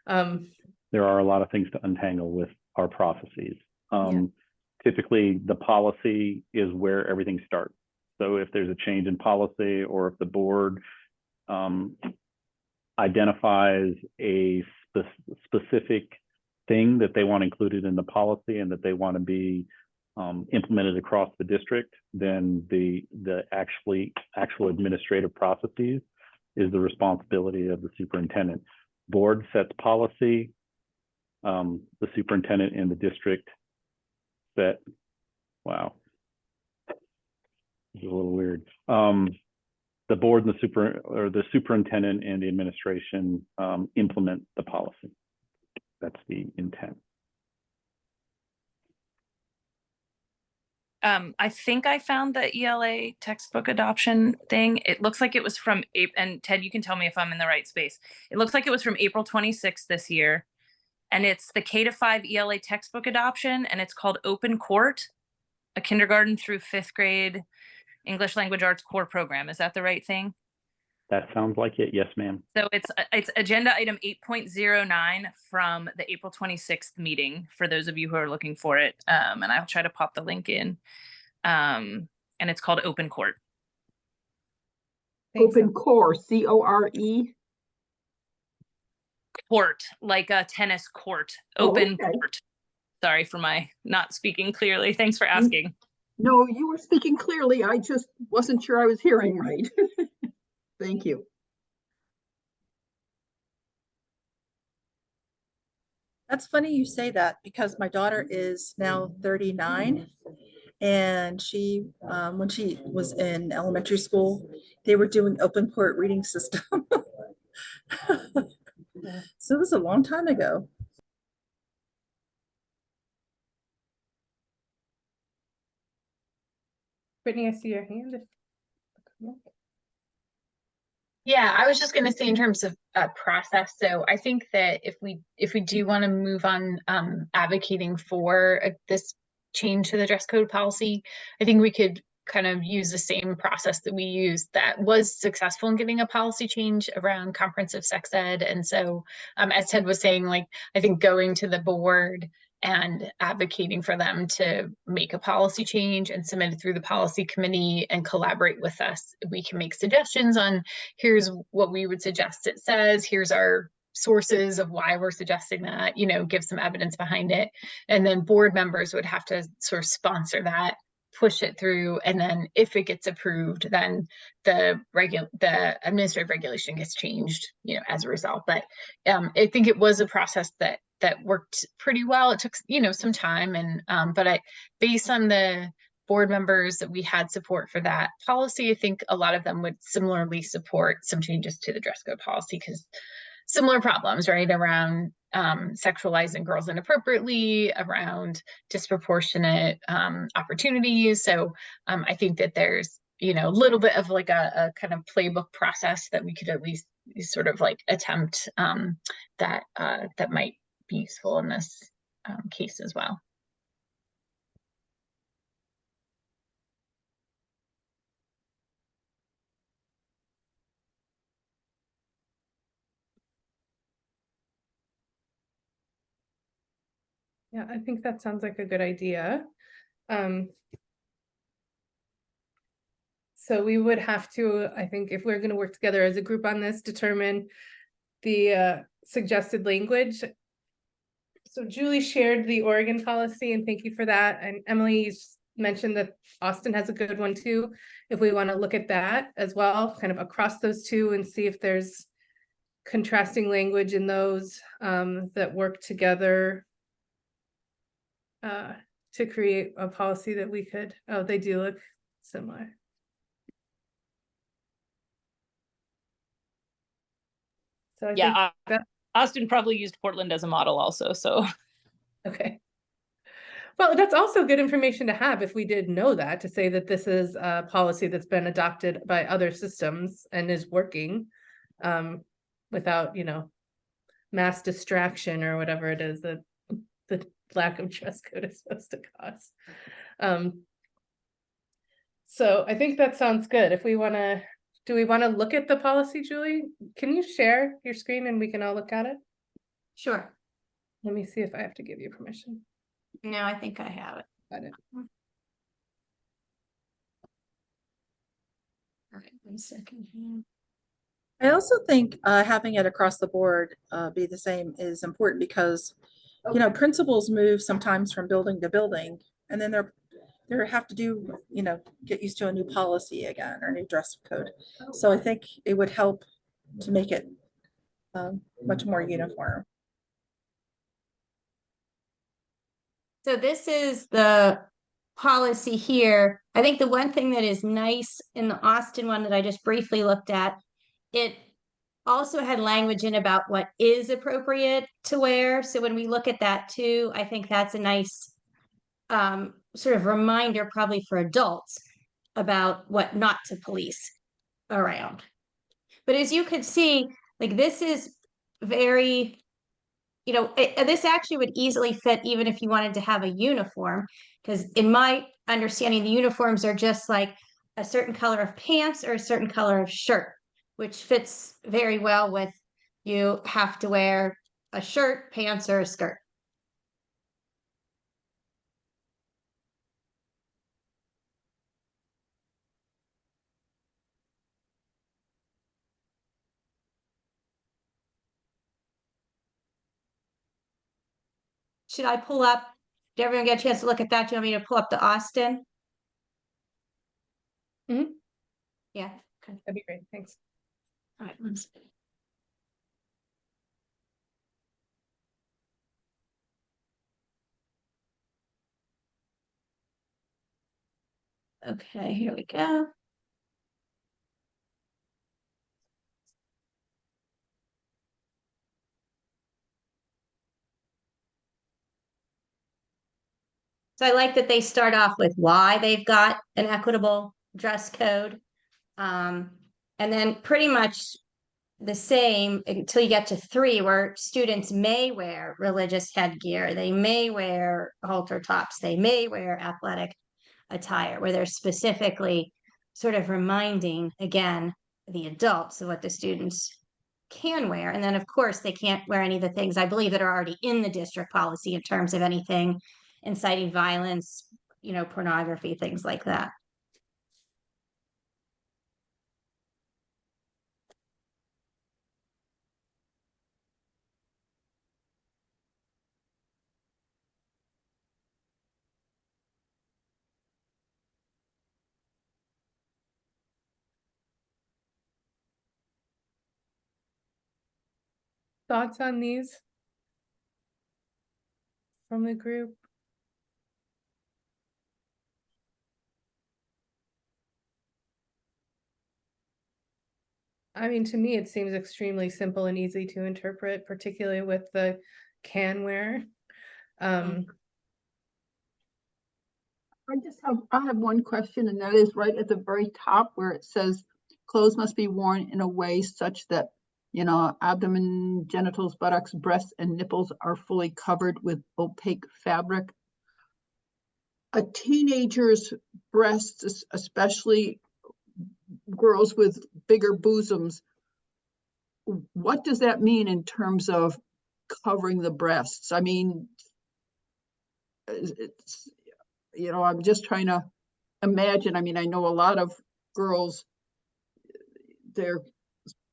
There are a lot of things to untangle with our processes. Typically, the policy is where everything starts. So if there's a change in policy, or if the board identifies a specific thing that they want included in the policy and that they want to be implemented across the district, then the actual administrative processes is the responsibility of the superintendent. Board sets policy, the superintendent and the district set, wow, it's a little weird. The board and the superintendent and the administration implement the policy. That's the intent. I think I found the ELA textbook adoption thing. It looks like it was from April, and Ted, you can tell me if I'm in the right space. It looks like it was from April 26th this year. And it's the K-5 ELA textbook adoption, and it's called Open Court, a kindergarten through 5th grade English language arts core program. Is that the right thing? That sounds like it. Yes, ma'am. So it's agenda item 8.09 from the April 26th meeting, for those of you who are looking for it. And I'll try to pop the link in. And it's called Open Court. Open Core, C-O-R-E. Court, like a tennis court. Open court. Sorry for my not speaking clearly. Thanks for asking. No, you were speaking clearly. I just wasn't sure I was hearing right. Thank you. That's funny you say that, because my daughter is now 39, and she, when she was in elementary school, they were doing open court reading system. So it was a long time ago. Brittany, I see your hand. Yeah, I was just going to say in terms of process. So I think that if we do want to move on advocating for this change to the dress code policy, I think we could kind of use the same process that we used that was successful in getting a policy change around comprehensive sex ed. And so as Ted was saying, like, I think going to the board and advocating for them to make a policy change and submit it through the policy committee and collaborate with us. We can make suggestions on, here's what we would suggest it says, here's our sources of why we're suggesting that, you know, give some evidence behind it. And then board members would have to sort of sponsor that, push it through, and then if it gets approved, then the administrative regulation gets changed, you know, as a result. But I think it was a process that worked pretty well. It took, you know, some time, and but based on the board members that we had support for that policy, I think a lot of them would similarly support some changes to the dress code policy, because similar problems, right, around sexualizing girls inappropriately, around disproportionate opportunities. So I think that there's, you know, a little bit of like a kind of playbook process that we could at least sort of like attempt that might be useful in this case as well. Yeah, I think that sounds like a good idea. So we would have to, I think, if we're going to work together as a group on this, determine the suggested language. So Julie shared the Oregon policy, and thank you for that. And Emily mentioned that Austin has a good one too. If we want to look at that as well, kind of across those two, and see if there's contrasting language in those that work together to create a policy that we could, oh, they do look similar. So I think that, Austin probably used Portland as a model also, so. okay. Well, that's also good information to have if we did know that, to say that this is a policy that's been adopted by other systems and is working without, you know, mass distraction or whatever it is that the lack of dress code is supposed to cause. So I think that sounds good. If we want to, do we want to look at the policy, Julie? Can you share your screen and we can all look at it? Sure. Let me see if I have to give you permission. No, I think I have it. Got it. All right, 1 second here. I also think having it across the board be the same is important because, you know, principals move sometimes from building to building, and then they have to do, you know, get used to a new policy again or new dress code. So I think it would help to make it much more uniform. So this is the policy here. I think the one thing that is nice in the Austin one that I just briefly looked at, it also had language in about what is appropriate to wear. So when we look at that too, I think that's a nice sort of reminder probably for adults about what not to police around. But as you could see, like this is very, you know, this actually would easily fit even if you wanted to have a uniform, because in my understanding, the uniforms are just like a certain color of pants or a certain color of shirt, which fits very well with you have to wear a shirt, pants, or a skirt. Should I pull up? Did everyone get a chance to look at that? Do you want me to pull up the Austin? Mm-hmm. Yeah, okay. That'd be great. Thanks. All right, let's see. Okay, here we go. So I like that they start off with why they've got an equitable dress code. And then pretty much the same until you get to 3, where students may wear religious headgear, they may wear halter tops, they may wear athletic attire, where they're specifically sort of reminding, again, the adults of what the students can wear. And then, of course, they can't wear any of the things I believe that are already in the district policy in terms of anything inciting violence, you know, pornography, things like that. Thoughts on these from the group? I mean, to me, it seems extremely simple and easy to interpret, particularly with the can wear. I have one question, and that is right at the very top where it says clothes must be worn in a way such that, you know, abdomen, genitals, buttocks, breasts, and nipples are fully covered with opaque fabric. A teenager's breasts, especially girls with bigger bosoms, what does that mean in terms of covering the breasts? I mean, it's, you know, I'm just trying to imagine. I mean, I know a lot of girls, they're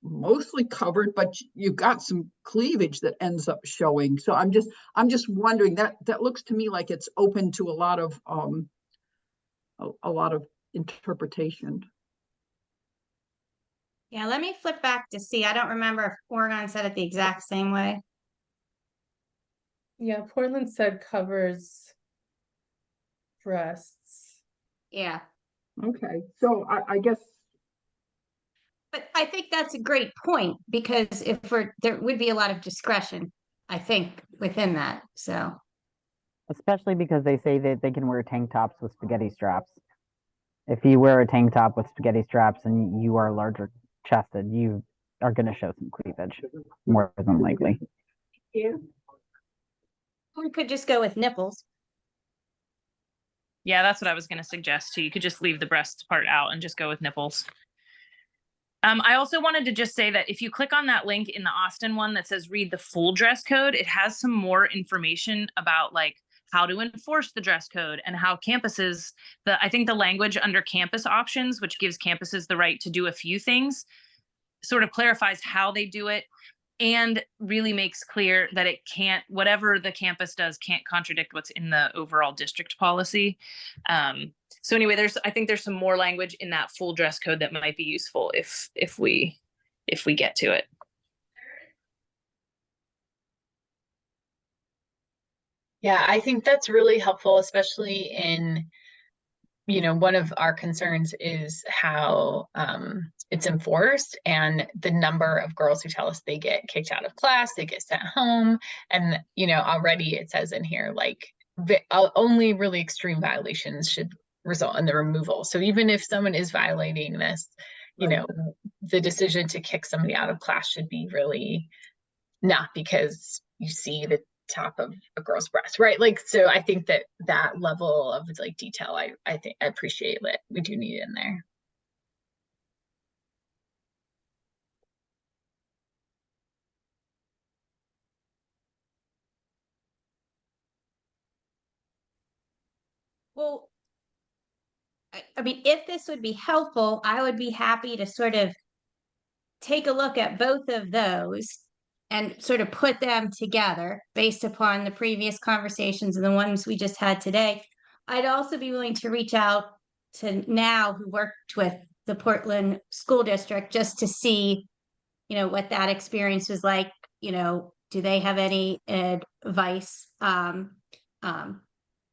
mostly covered, but you've got some cleavage that ends up showing. So I'm just wondering, that looks to me like it's open to a lot of interpretation. Yeah, let me flip back to see. I don't remember if Oregon said it the exact same way. Yeah, Portland said covers breasts. Yeah. Okay, so I guess, But I think that's a great point because there would be a lot of discretion, I think, within that. So, Especially because they say that they can wear tank tops with spaghetti straps. If you wear a tank top with spaghetti straps and you are larger chested, you are going to show some cleavage, more than likely. yeah, we could just go with nipples. Yeah, that's what I was going to suggest too. You could just leave the breast part out and just go with nipples. I also wanted to just say that if you click on that link in the Austin one that says read the full dress code, it has some more information about like how to enforce the dress code and how campuses, I think the language under campus options, which gives campuses the right to do a few things, sort of clarifies how they do it and really makes clear that it can't, whatever the campus does can't contradict what's in the overall district policy. So anyway, I think there's some more language in that full dress code that might be useful if we get to it. Yeah, I think that's really helpful, especially in, one of our concerns is how it's enforced and the number of girls who tell us they get kicked out of class, they get sent home. And, already it says in here, like only really extreme violations should result in the removal. So even if someone is violating this, the decision to kick somebody out of class should be really not because you see the top of a girl's breast, right? Like, so I think that level of like detail, I think I appreciate that we do need in there. Well, I mean, if this would be helpful, I would be happy to sort of take a look at both of those and sort of put them together based upon the previous conversations and the ones we just had today. I'd also be willing to reach out to Now, who worked with the Portland School District, just to see, what that experience was like. Do they have any advice?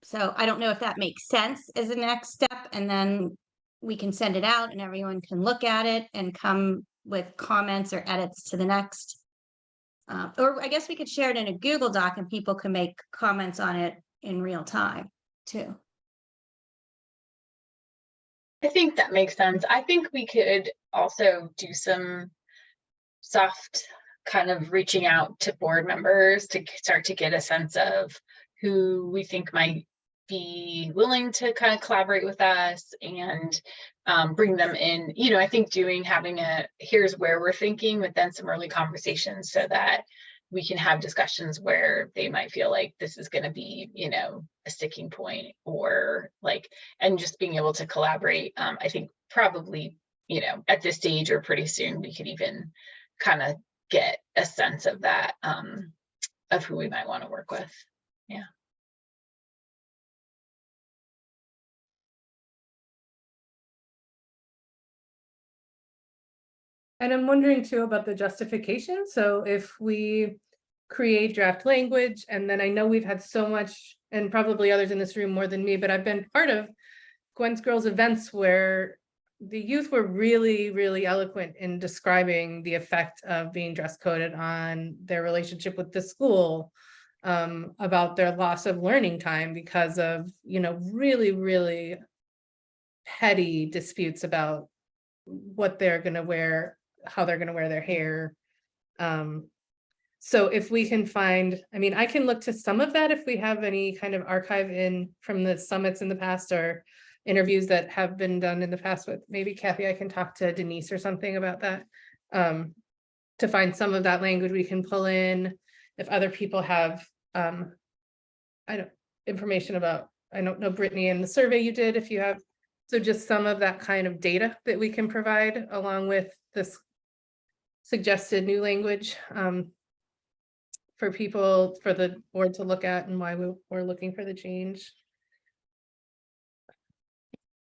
So I don't know if that makes sense as a next step, and then we can send it out and everyone can look at it and come with comments or edits to the next. Or I guess we could share it in a Google Doc and people can make comments on it in real time too. I think that makes sense. I think we could also do some soft kind of reaching out to board members to start to get a sense of who we think might be willing to kind of collaborate with us and bring them in. I think having here's where we're thinking, but then some early conversations so that we can have discussions where they might feel like this is going to be, a sticking point or like, and just being able to collaborate. I think probably, at this stage or pretty soon, we could even kind of get a sense of that, of who we might want to work with. Yeah. And I'm wondering too about the justification. So if we create draft language, and then I know we've had so much, and probably others in this room more than me, but I've been part of Gwen's Girls events where the youth were really, really eloquent in describing the effect of being dress coded on their relationship with the school, about their loss of learning time because of, really, really petty disputes about what they're going to wear, how they're going to wear their hair. So if we can find, I can look to some of that if we have any kind of archive from the summits in the past or interviews that have been done in the past with maybe Kathy, I can talk to Denise or something about that, to find some of that language we can pull in. If other people have information about, I don't know, Brittany, and the survey you did, if you have, so just some of that kind of data that we can provide along with this suggested new language, for people, for the board to look at and why we're looking for the change.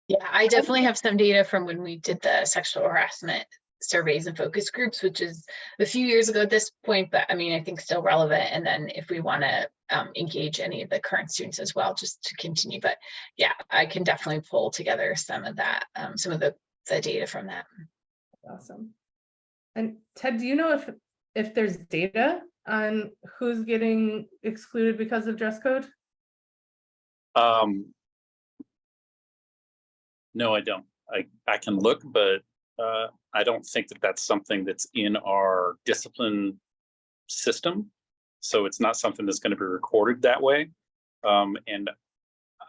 Yeah, I definitely have some data from when we did the sexual harassment surveys and focus groups, which is a few years ago at this point, but I mean, I think still relevant. And then if we want to engage any of the current students as well, just to continue. But yeah, I can definitely pull together some of that, some of the data from that. Awesome. And Ted, do you know if there's data on who's getting excluded because of dress code? No, I don't. I can look, but I don't think that that's something that's in our discipline system. So it's not something that's going to be recorded that way. And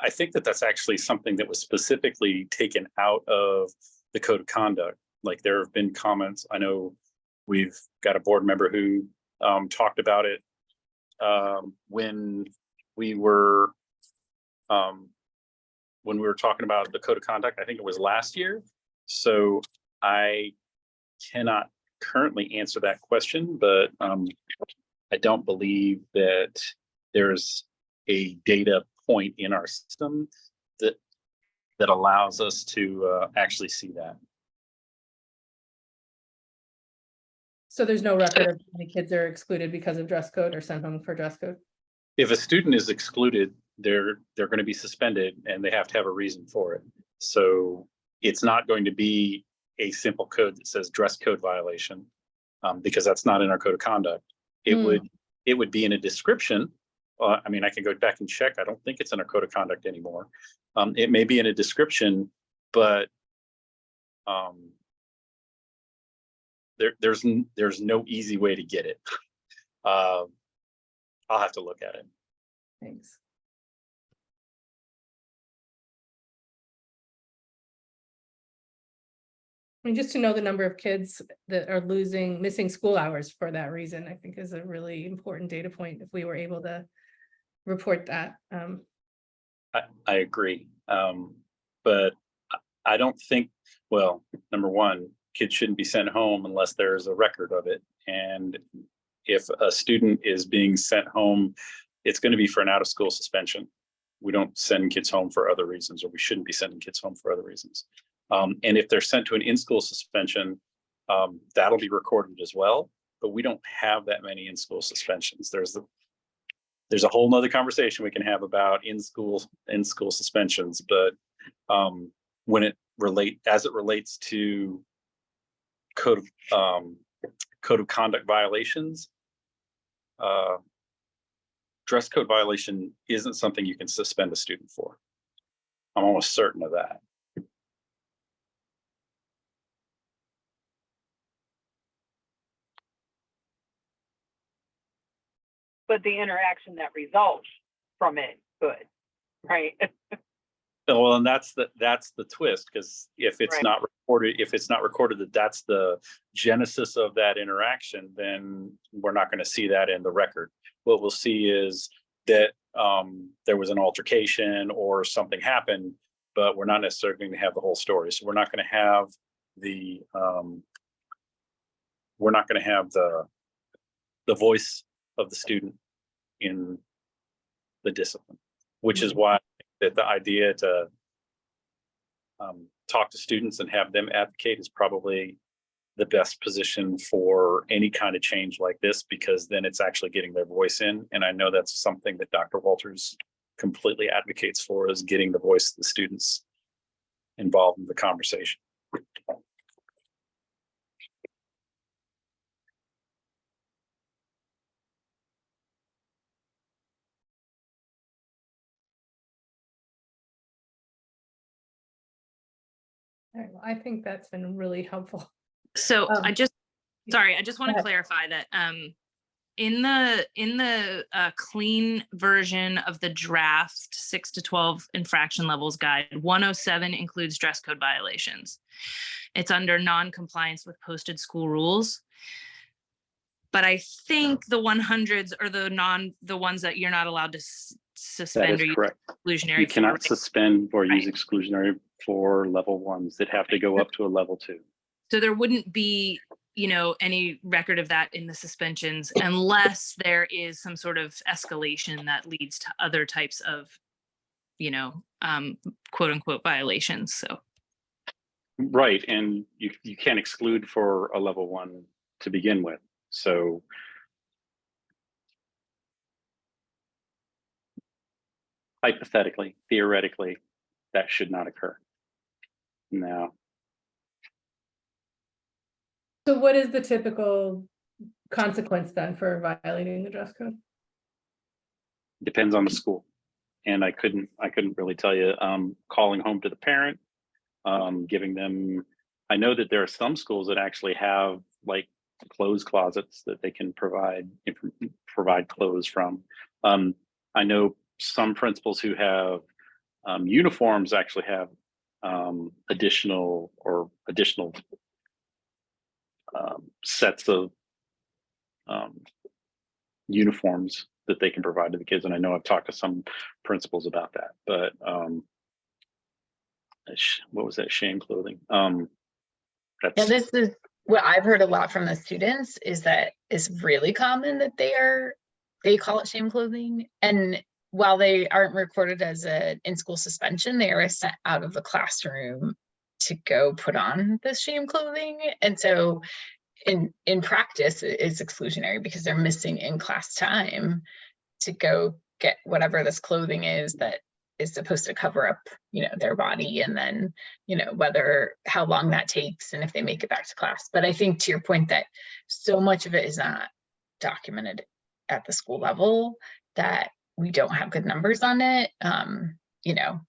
I think that that's actually something that was specifically taken out of the code of conduct. Like there have been comments. I know we've got a board member who talked about it when we were talking about the code of conduct. I think it was last year. So I cannot currently answer that question, but I don't believe that there's a data point in our system that allows us to actually see that. So there's no record of how many kids are excluded because of dress code or sent home for dress code? If a student is excluded, they're going to be suspended and they have to have a reason for it. So it's not going to be a simple code that says dress code violation, because that's not in our code of conduct. It would be in a description. I mean, I can go back and check. I don't think it's in our code of conduct anymore. It may be in a description, but there's no easy way to get it. I'll have to look at it. Thanks. I mean, just to know the number of kids that are missing school hours for that reason, I think is a really important data point if we were able to report that. I agree. But I don't think, well, number one, kids shouldn't be sent home unless there's a record of it. And if a student is being sent home, it's going to be for an out of school suspension. We don't send kids home for other reasons, or we shouldn't be sending kids home for other reasons. And if they're sent to an in-school suspension, that'll be recorded as well. But we don't have that many in-school suspensions. There's a whole nother conversation we can have about in-school suspensions. But as it relates to code of conduct violations, dress code violation isn't something you can suspend a student for. I'm almost certain of that. But the interaction that results from it could, right? Well, and that's the twist, because if it's not recorded that that's the genesis of that interaction, then we're not going to see that in the record. What we'll see is that there was an altercation or something happened, but we're not necessarily going to have the whole story. So we're not going to have the voice of the student in the discipline, which is why that the idea to talk to students and have them advocate is probably the best position for any kind of change like this, because then it's actually getting their voice in. And I know that's something that Dr. Walters completely advocates for, is getting the voice of the students involved in the conversation. All right, well, I think that's been really helpful. So I just want to clarify that in the clean version of the draft 6 to 12 infraction levels guide, 107 includes dress code violations. It's under non-compliance with posted school rules. But I think the 100s are the ones that you're not allowed to suspend That is or correct. use exclusionary. You cannot right? suspend or use exclusionary for level ones that have to go up to a level 2. So there wouldn't be, any record of that in the suspensions unless there is some sort of escalation that leads to other types of, quote unquote violations. So. Right, and you can't exclude for a level 1 to begin with. So hypothetically, theoretically, that should not occur. No. So what is the typical consequence then for violating the dress code? Depends on the school, and I couldn't really tell you. Calling home to the parent, giving them. I know that there are some schools that actually have like clothes closets that they can provide clothes from. I know some principals who have uniforms actually have additional sets of uniforms that they can provide to the kids. And I know I've talked to some principals about that, but what was that, shame clothing? Yeah, this is what I've heard a lot from the students, is that it's really common that they call it shame clothing. And while they aren't recorded as a in-school suspension, they are sent out of the classroom to go put on this shame clothing. And so in practice, it's exclusionary because they're missing in-class time to go get whatever this clothing is that is supposed to cover up, their body, and then, how long that takes and if they make it back to class. But I think to your point that so much of it is not documented at the school level that we don't have good numbers on it.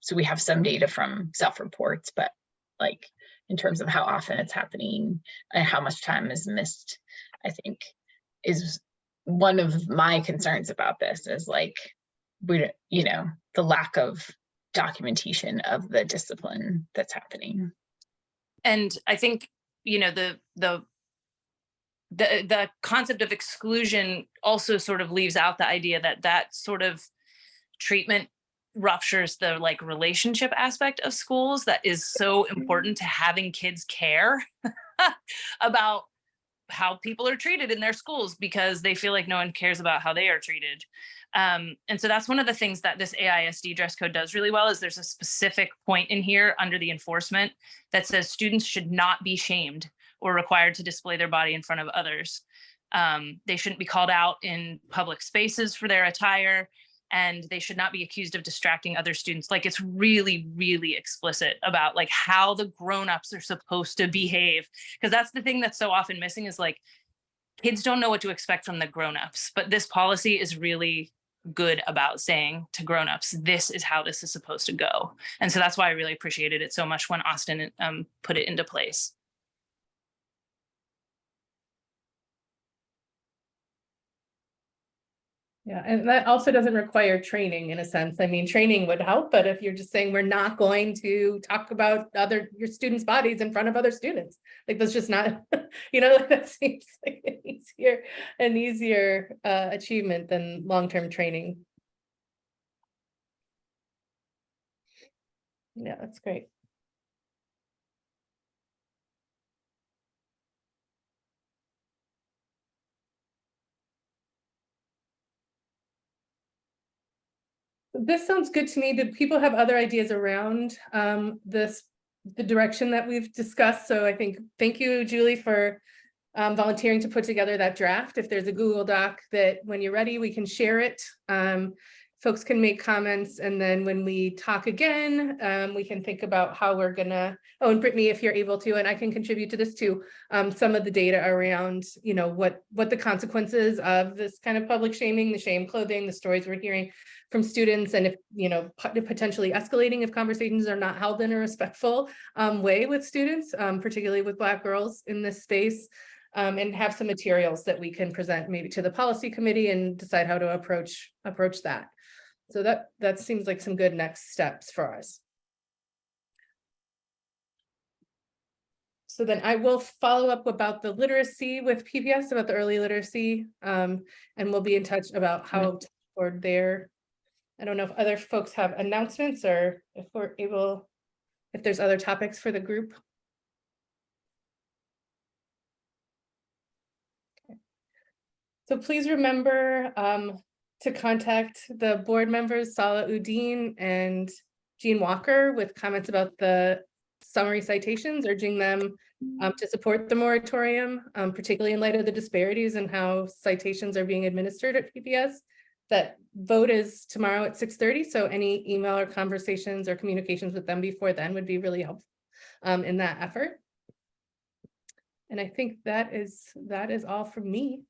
So we have some data from self-reports, but like in terms of how often it's happening and how much time is missed, I think is one of my concerns about this, is like, the lack of documentation of the discipline that's happening. And I think, the concept of exclusion also sort of leaves out the idea that sort of treatment ruptures the like relationship aspect of schools that is so important to having kids care about how people are treated in their schools, because they feel like no one cares about how they are treated. And so that's one of the things that this AISD dress code does really well, is there's a specific point in here under the enforcement that says students should not be shamed or required to display their body in front of others. They shouldn't be called out in public spaces for their attire, and they should not be accused of distracting other students. Like, it's really, really explicit about like how the grownups are supposed to behave. Because that's the thing that's so often missing, is like kids don't know what to expect from the grownups, but this policy is really good about saying to grownups, this is how this is supposed to go. And so that's why I really appreciated it so much when Austin put it into place. Yeah, and that also doesn't require training in a sense. I mean, training would help, but if you're just saying we're not going to talk about your students' bodies in front of other students, like that's just not, that seems like an easier achievement than long-term training. Yeah, that's great. This sounds good to me. Do people have other ideas around the direction that we've discussed? So I think, thank you, Julie, for volunteering to put together that draft. If there's a Google Doc that when you're ready, we can share it. Folks can make comments, and then when we talk again, we can think about how we're gonna, and Brittany, if you're able to, and I can contribute to this too, some of the data around, what the consequences of this kind of public shaming, the shame clothing, the stories we're hearing from students, and if, potentially escalating if conversations are not held in a respectful way with students, particularly with Black girls in this space. And have some materials that we can present maybe to the policy committee and decide how to approach that. So that seems like some good next steps for us. So then I will follow up about the literacy with PBS, about the early literacy, and we'll be in touch about how to forward there. I don't know if other folks have announcements, or if if there's other topics for the group. So please remember to contact the board members, Salah Udine and Jean Walker, with comments about the summary citations, urging them to support the moratorium, particularly in light of the disparities in how citations are being administered at PPS. That vote is tomorrow at 6:30, so any email or conversations or communications with them before then would be really helpful in that effort. And I think that is all from me.